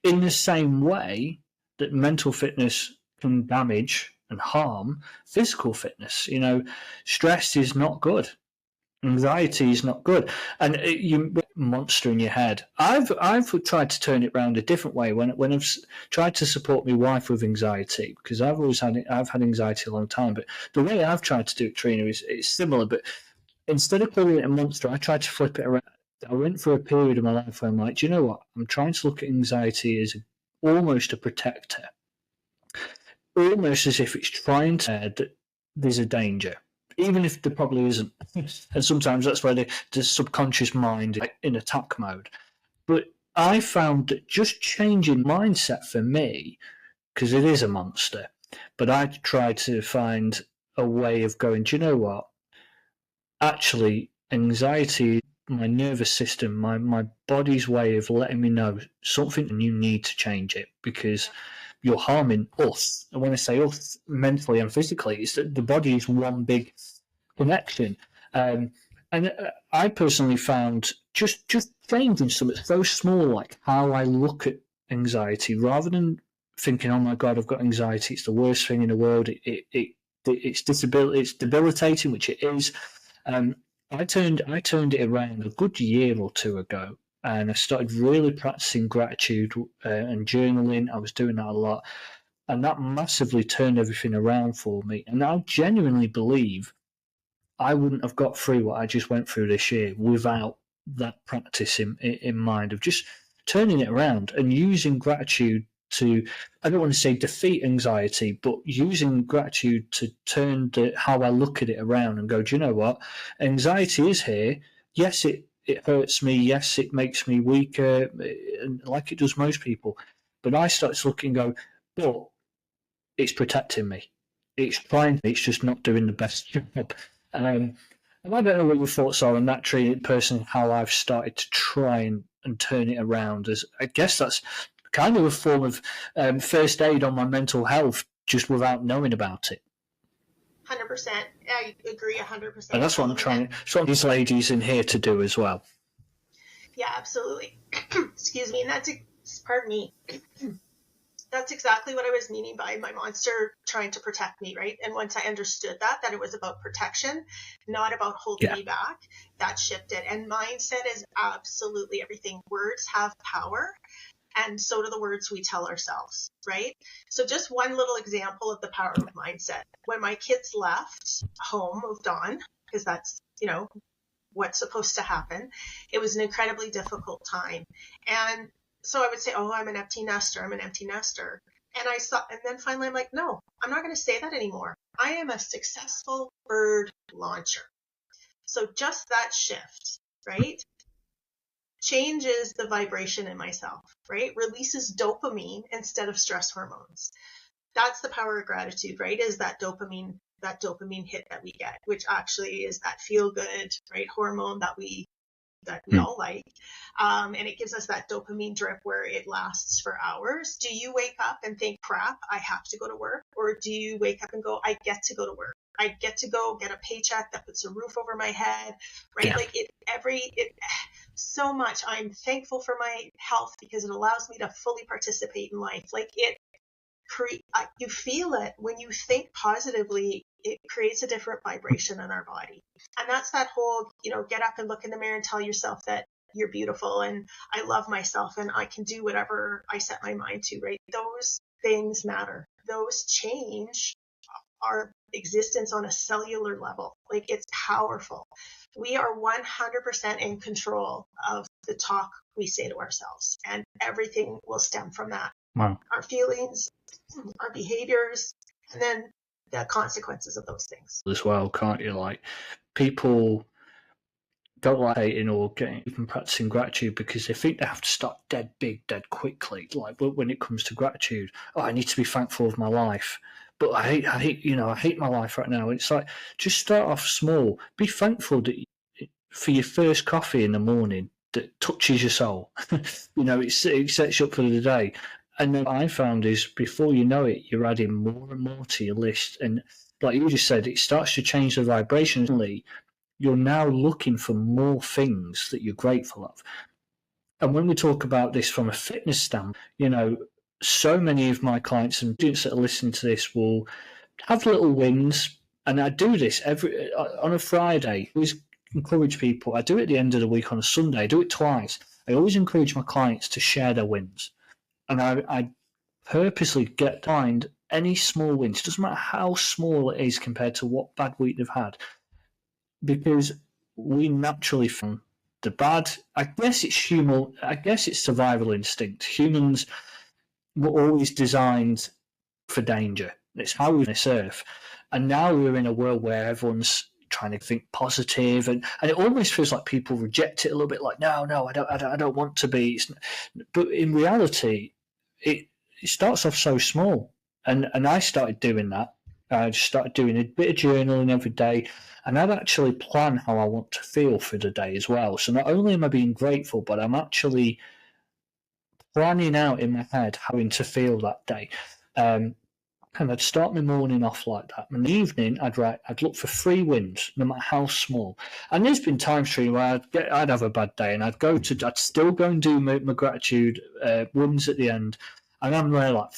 In the same way that mental fitness can damage and harm physical fitness. Stress is not good. Anxiety is not good. And you monster in your head. I've tried to turn it around a different way when I've tried to support my wife with anxiety, because I've had anxiety a long time. But the way I've tried to do it, Trina, is similar. But instead of calling it a monster, I tried to flip it around. I went through a period of my life where I'm like, do you know what? I'm trying to look at anxiety as almost a protector, almost as if it's trying to that there's a danger, even if there probably isn't. And sometimes that's where the subconscious mind is in attack mode. But I found that just changing mindset for me, because it is a monster, but I tried to find a way of going, do you know what? Actually, anxiety, my nervous system, my body's way of letting me know something, and you need to change it because you're harming us. And when I say us, mentally and physically, it's that the body is one big connection. And I personally found just changing something so small, like how I look at anxiety, rather than thinking, "Oh my God, I've got anxiety. It's the worst thing in the world. It's debilitating," which it is. I turned it around a good year or two ago, and I started really practicing gratitude and journaling. I was doing that a lot, and that massively turned everything around for me. And I genuinely believe I wouldn't have got through what I just went through this year without that practice in mind of just turning it around and using gratitude to, I don't want to say defeat anxiety, but using gratitude to turn how I look at it around and go, do you know what? Anxiety is here. Yes, it hurts me. Yes, it makes me weaker, like it does most people. But I start to look and go, but it's protecting me. It's trying. It's just not doing the best job. And I don't know what your thoughts are on that, Trina, personally, how I've started to try and turn it around. As I guess that's kind of a form of first aid on my mental health, just without knowing about it. 100%. I agree 100%. And that's what I'm trying. That's what these ladies in here to do as well. Yeah, absolutely. Excuse me. And pardon me. That's exactly what I was meaning by my monster trying to protect me, right? And once I understood that it was about protection, not about holding me back, that shifted. And mindset is absolutely everything. Words have power, and so do the words we tell ourselves, right? So just one little example of the power of mindset. When my kids left home, moved on, because that's, what's supposed to happen, it was an incredibly difficult time. And so I would say, oh, I'm an empty nester. And then finally I'm like, no, I'm not going to say that anymore. I am a successful bird launcher. So just that shift, right, changes the vibration in myself, right? Releases dopamine instead of stress hormones. That's the power of gratitude, right? Is that dopamine hit that we get, which actually is that feel good, right, hormone that we all like. And it gives us that dopamine drip where it lasts for hours. Do you wake up and think, crap, I have to go to work? Or do you wake up and go, I get to go to work. I get to go get a paycheck that puts a roof over my head, right? Yeah. Like so much. I'm thankful for my health because it allows me to fully participate in life. Like you feel it when you think positively. It creates a different vibration in our body. And that's that whole, get up and look in the mirror and tell yourself that you're beautiful and I love myself and I can do whatever I set my mind to, right? Those things matter. Those change our existence on a cellular level. Like, it's powerful. We are 100% in control of the talk we say to ourselves, and everything will stem from that. Wow. Our feelings, our behaviors, and then the consequences of those things as well, can't you? Like, people don't like hating or even practicing gratitude because they think they have to start dead big, dead quickly. Like, when it comes to gratitude, I need to be thankful of my life, but I hate my life right now. It's like, just start off small. Be thankful for your first coffee in the morning that touches your soul. It sets you up for the day. And then what I found is, before you know it, you're adding more and more to your list. And like you just said, it starts to change the vibration. You're now looking for more things that you're grateful of. And when we talk about this from a fitness standpoint, so many of my clients and students that are listening to this will have little wins. And I do this on a Friday. I always encourage people. I do it at the end of the week on a Sunday. I do it twice. I always encourage my clients to share their wins. And I purposely get behind any small wins. It doesn't matter how small it is compared to what bad week they've had, because we naturally find the bad. I guess it's human. I guess it's survival instinct. Humans were always designed for danger. It's how we're on this earth. And now we're in a world where everyone's trying to think positive, and it almost feels like people reject it a little bit. Like, no, I don't want to be. But in reality, it starts off so small, and I started doing that. I just started doing a bit of journaling every day, and I'd actually plan how I want to feel for the day as well. So not only am I being grateful, but I'm actually planning out in my head how I'm to feel that day. And I'd start my morning off like that. In the evening, I'd look for 3 wins, no matter how small. And there's been times, Trina, where I'd have a bad day, and I'd still go and do my gratitude wins at the end, and I'm there like,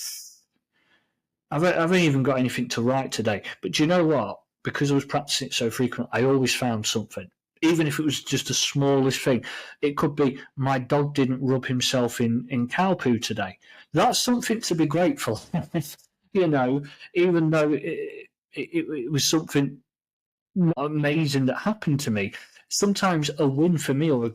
I haven't even got anything to write today. But do you know what? Because I was practicing it so frequently, I always found something. Even if it was just the smallest thing, it could be my dog didn't rub himself in cow poo today. That's something to be grateful for. Even though it was something amazing that happened to me. Sometimes a win for me or a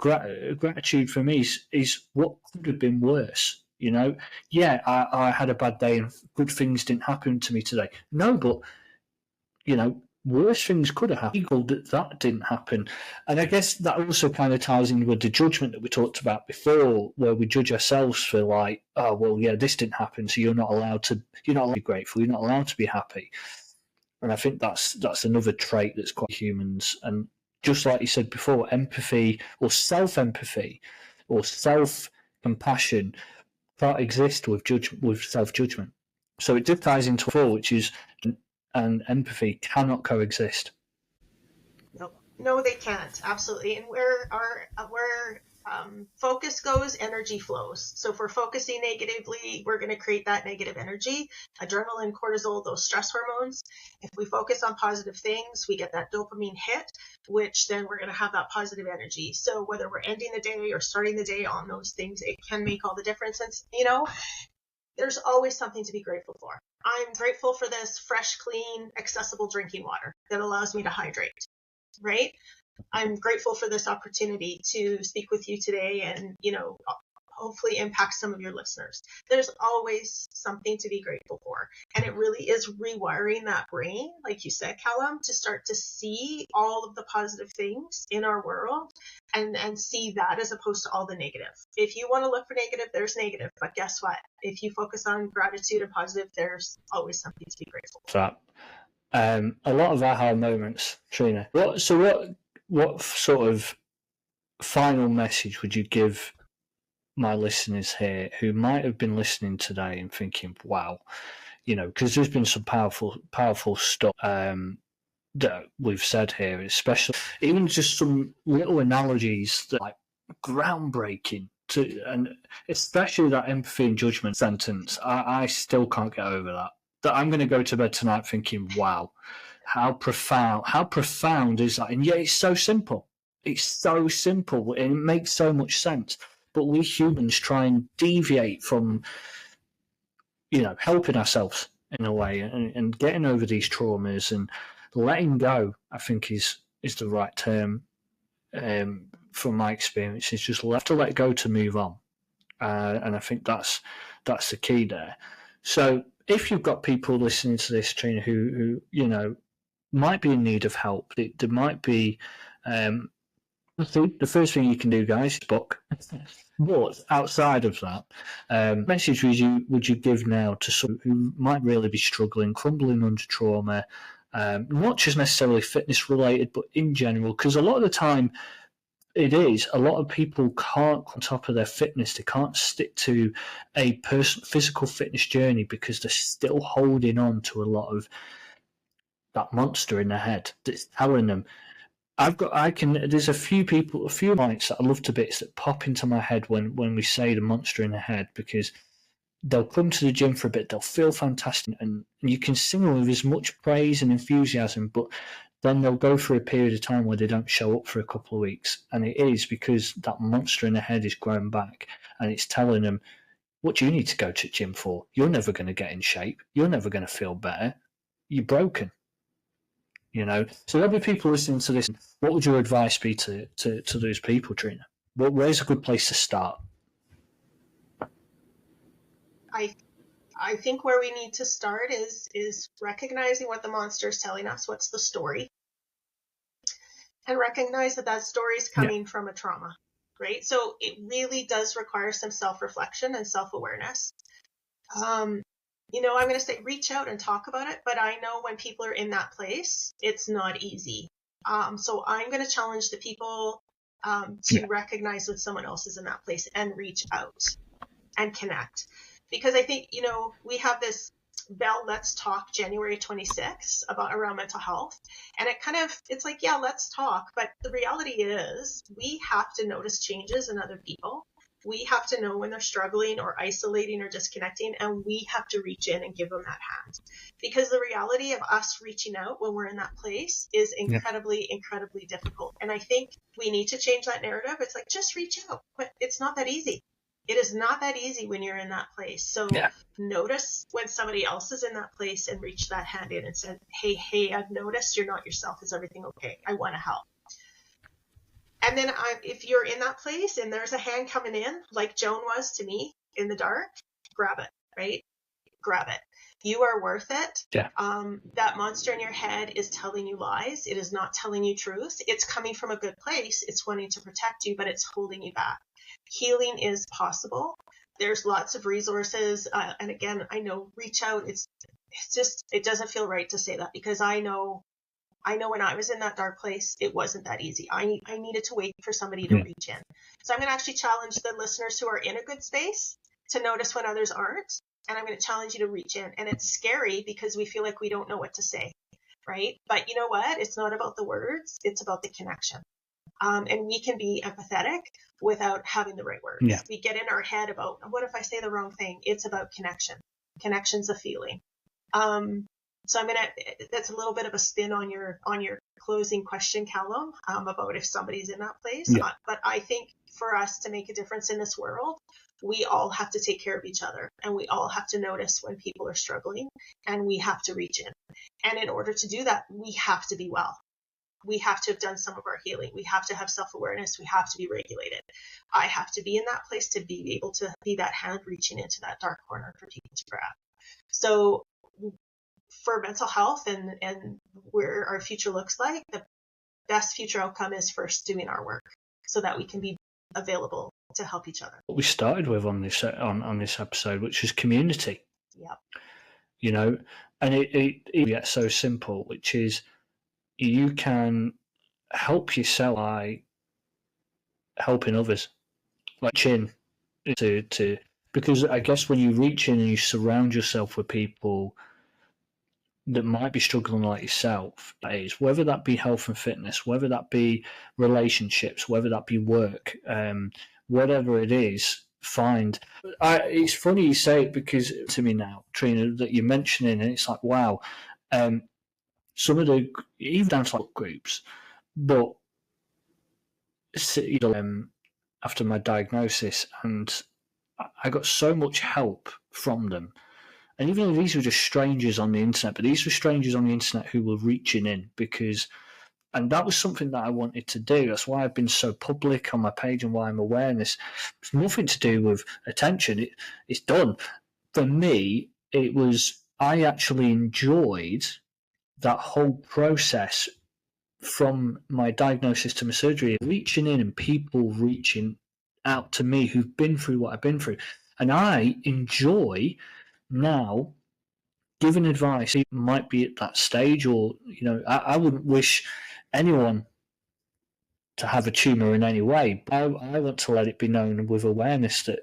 gratitude for me is what could have been worse. Yeah, I had a bad day and good things didn't happen to me today. No, but worse things could have happened. That didn't happen, and I guess that also kind of ties in with the judgment that we talked about before, where we judge ourselves for like, oh well, yeah, this didn't happen, so you're not allowed to be grateful, you're not allowed to be happy. And I think that's another trait that's quite humans. And just like you said before, empathy or self-empathy or self-compassion can't exist with self-judgment. So it just ties into four, which is and empathy cannot coexist. No, they can't. Absolutely. And where focus goes, energy flows. So if we're focusing negatively, we're going to create that negative energy, adrenaline, cortisol, those stress hormones. If we focus on positive things, we get that dopamine hit, which then we're going to have that positive energy. So whether we're ending the day or starting the day on those things, it can make all the difference. And, there's always something to be grateful for. I'm grateful for this fresh, clean, accessible drinking water that allows me to hydrate, right? I'm grateful for this opportunity to speak with you today and, hopefully impact some of your listeners. There's always something to be grateful for. And it really is rewiring that brain, like you said, Callum, to start to see all of the positive things in our world and see that as opposed to all the negative. If you want to look for negative, there's negative. But guess what? If you focus on gratitude and positive, there's always something to be grateful for. A lot of aha moments, Trina. What sort of final message would you give my listeners here who might have been listening today and thinking, wow, because there's been some powerful stuff that we've said here, especially even just some little analogies that are like groundbreaking and especially that empathy and judgment sentence. I still can't get over that I'm going to go to bed tonight thinking, wow, how profound is that? And yet it's so simple and it makes so much sense. But we humans try and deviate from, helping ourselves in a way and getting over these traumas and letting go, I think is the right term. From my experience, is just have to let go to move on. And I think that's the key there. So if you've got people listening to this, Trina, who might be in need of help, there might be the first thing you can do, guys, is book. But outside of that, message would you give now to someone who might really be struggling, crumbling under trauma, not just necessarily fitness related, but in general? Because a lot of the time, a lot of people can't on top of their fitness. They can't stick to a physical fitness journey because they're still holding on to a lot of that monster in their head that's telling them. There's a few points that I love to bits that pop into my head when we say the monster in the head, because they'll come to the gym for a bit, they'll feel fantastic, and you can sing them with as much praise and enthusiasm, but then they'll go through a period of time where they don't show up for a couple of weeks. And it is because that monster in the head is growing back and it's telling them, what do you need to go to the gym for? You're never going to get in shape. You're never going to feel better. You're broken. So there'll be people listening to this. What would your advice be to those people, Trina? Where's a good place to start? I think where we need to start is recognizing what the monster is telling us. What's the story? And recognize that story is coming from a trauma, right? So it really does require some self-reflection and self-awareness. I'm going to say reach out and talk about it, but I know when people are in that place, it's not easy. So I'm going to challenge the people to recognize when someone else is in that place and reach out and connect. Because I think, we have this Bell Let's Talk January 26th around mental health. And it's like, yeah, let's talk. But the reality is we have to notice changes in other people. We have to know when they're struggling or isolating or disconnecting, and we have to reach in and give them that hand. Because the reality of us reaching out when we're in that place is incredibly, incredibly difficult. And I think we need to change that narrative. It's like, just reach out. But it's not that easy. It is not that easy when you're in that place. So notice when somebody else is in that place and reach that hand in and said, hey, I've noticed you're not yourself. Is everything okay? I want to help. And then if you're in that place and there's a hand coming in, like Joan was to me in the dark, grab it, right? Grab it. You are worth it. Yeah. That monster in your head is telling you lies. It is not telling you truth. It's coming from a good place. It's wanting to protect you, but it's holding you back. Healing is possible. There's lots of resources. And again, I know reach out. It's just, it doesn't feel right to say that because I know when I was in that dark place, it wasn't that easy. I needed to wait for somebody to reach in. So I'm going to actually challenge the listeners who are in a good space to notice when others aren't. And I'm going to challenge you to reach in. And it's scary because we feel like we don't know what to say, right? But you know what? It's not about the words. It's about the connection. And we can be empathetic without having the right words. Yeah. We get in our head about, what if I say the wrong thing? It's about connection. Connection's a feeling. So that's a little bit of a spin on your closing question, Callum, about if somebody's in that place. Yeah. But I think for us to make a difference in this world, we all have to take care of each other and we all have to notice when people are struggling and we have to reach in. And in order to do that, we have to be well. We have to have done some of our healing. We have to have self-awareness. We have to be regulated. I have to be in that place to be able to be that hand reaching into that dark corner for people to grab. So for mental health and where our future looks like, the best future outcome is first doing our work so that we can be available to help each other. What we started with on this episode, which is community. Yep. And it gets so simple, which is you can help yourself by helping others, like because I guess when you reach in and you surround yourself with people that might be struggling like yourself, whether that be health and fitness, whether that be relationships, whether that be work, whatever it is, it's funny you say it because to me now, Trina, that you're mentioning, and it's like, wow, some of the, even down to like groups, but after my diagnosis, and I got so much help from them. And even though these were just strangers on the internet, but these were strangers on the internet who were reaching in and that was something that I wanted to do. That's why I've been so public on my page and why I'm awareness. It's nothing to do with attention. It's done. For me, I actually enjoyed that whole process from my diagnosis to my surgery, reaching in and people reaching out to me who've been through what I've been through. And I enjoy now giving advice. It might be at that stage, or I wouldn't wish anyone to have a tumour in any way, but I want to let it be known with awareness that,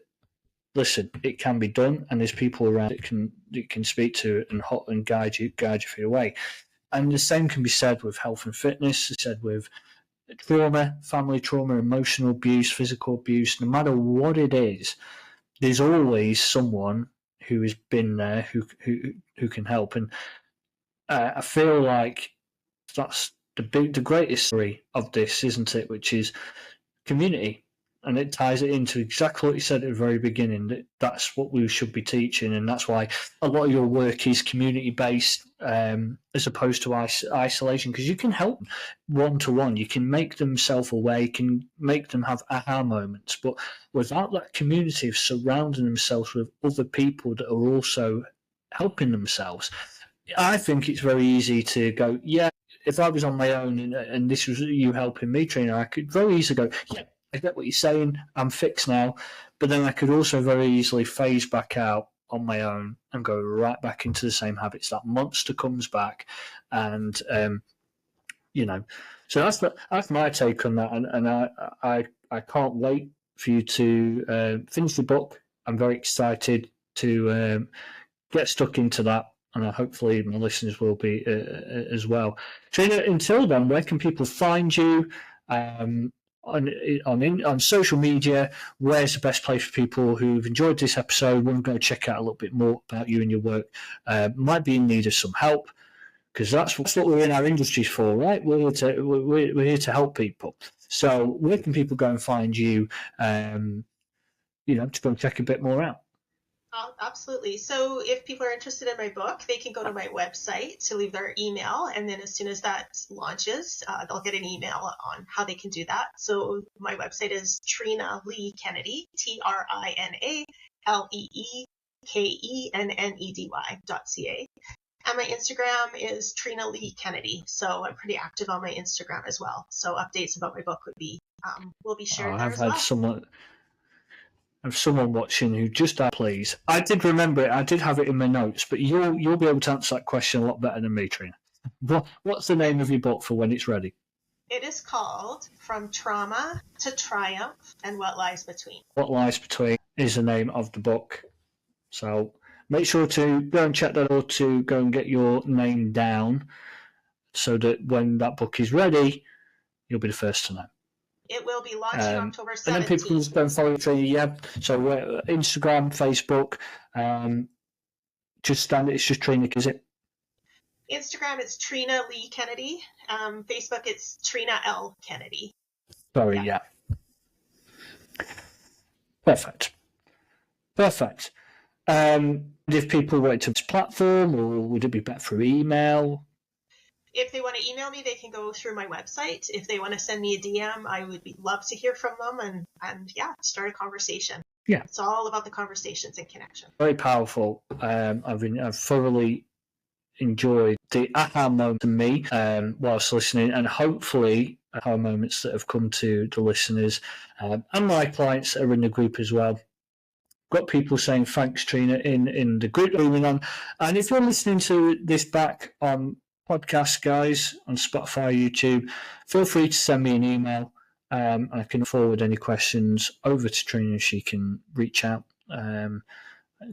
listen, it can be done, and there's people around that can speak to and guide you through the way. And the same can be said with health and fitness, said with trauma, family trauma, emotional abuse, physical abuse. No matter what it is, there's always someone who has been there who can help. And I feel like that's the greatest story of this, isn't it? Which is community. And it ties it into exactly what you said at the very beginning. That's what we should be teaching, and that's why a lot of your work is community-based as opposed to isolation, because you can help one-to-one. You can make them self-aware, you can make them have aha moments, but without that community of surrounding themselves with other people that are also helping themselves, I think it's very easy to go, yeah, if I was on my own and this was you helping me, Trina, I could very easily go, yeah, I get what you're saying, I'm fixed now. But then I could also very easily phase back out on my own and go right back into the same habits. That monster comes back, and so that's my take on that, and I can't wait for you to finish the book. I'm very excited to get stuck into that, and hopefully my listeners will be as well. Trina, until then, where can people find you on social media? Where's the best place for people who've enjoyed this episode, want to go check out a little bit more about you and your work, might be in need of some help? Because that's what we're in our industries for, right? We're here to help people. So where can people go and find you, to go and check a bit more out? Absolutely. So if people are interested in my book, they can go to my website to leave their email. And then as soon as that launches, they'll get an email on how they can do that. So my website is Trina Lee Kennedy, TRINALEEKENNEDY.ca. And my Instagram is Trina Lee Kennedy. So I'm pretty active on my Instagram as well. So updates about my book will be shared there as well. Of someone watching who just asked, please. I did remember it. I did have it in my notes, but you'll be able to answer that question a lot better than me, Trina. What's the name of your book for when it's ready? It is called From Trauma to Triumph and What Lies Between. What Lies Between is the name of the book. So make sure to go and check that, or to go and get your name down, so that when that book is ready, you'll be the first to know. It will be launching October 17th. And then people can just go and follow Trina. Yeah. So Instagram, Facebook, it's just Trina, is it? Instagram, it's Trina Lee Kennedy. Facebook, it's Trina L. Kennedy. Sorry, yeah. Perfect. If people went to this platform, or would it be better through email? If they want to email me, they can go through my website. If they want to send me a DM, I would love to hear from them and start a conversation. Yeah. It's all about the conversations and connection. Very powerful. I've thoroughly enjoyed the aha moment to me whilst listening, and hopefully aha moments that have come to the listeners and my clients that are in the group as well. Got people saying thanks, Trina, in the group that we're on. And if you're listening to this back on podcast, guys, on Spotify, YouTube, feel free to send me an email. I can forward any questions over to Trina. She can reach out.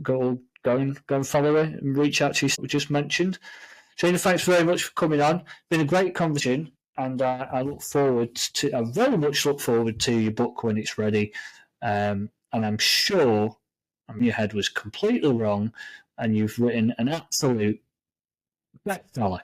Go and follow her and reach out to you, we just mentioned. Trina, thanks very much for coming on. Been a great conversation, and I very much look forward to your book when it's ready. And I'm sure your head was completely wrong, and you've written an absolute bestseller.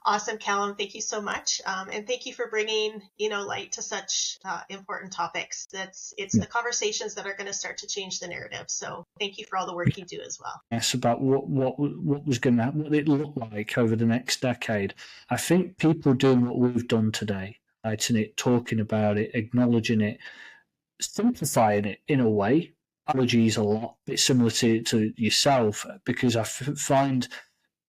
Awesome, Callum. Thank you so much. And thank you for bringing, light to such important topics. It's the conversations that are going to start to change the narrative. So thank you for all the work you do as well. Yes, about what was going to happen, what it looked like over the next decade. I think people doing what we've done today, writing it, talking about it, acknowledging it, simplifying it in a way. Apologies a lot, bit similar to yourself, because I find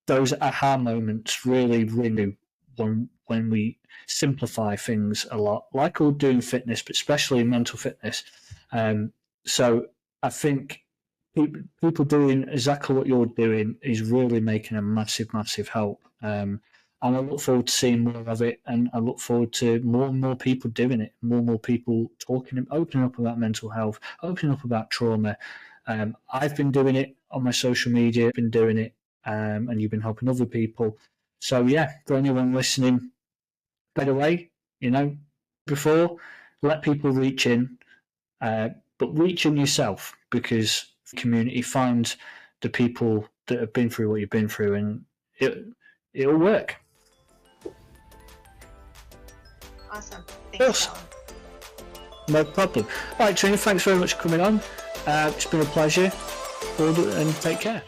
those aha moments really ring when we simplify things a lot, like we're doing fitness, but especially mental fitness. So I think people doing exactly what you're doing is really making a massive, massive help. And I look forward to seeing more of it, and I look forward to more and more people doing it, more and more people talking and opening up about mental health, opening up about trauma. I've been doing it on my social media, been doing it, and you've been helping other people. So for anyone listening, by the way, before, let people reach in, but reach in yourself, because the community finds the people that have been through what you've been through, and it'll work. Awesome. Thanks, Alan. No problem. All right, Trina, thanks very much for coming on. It's been a pleasure, and take care.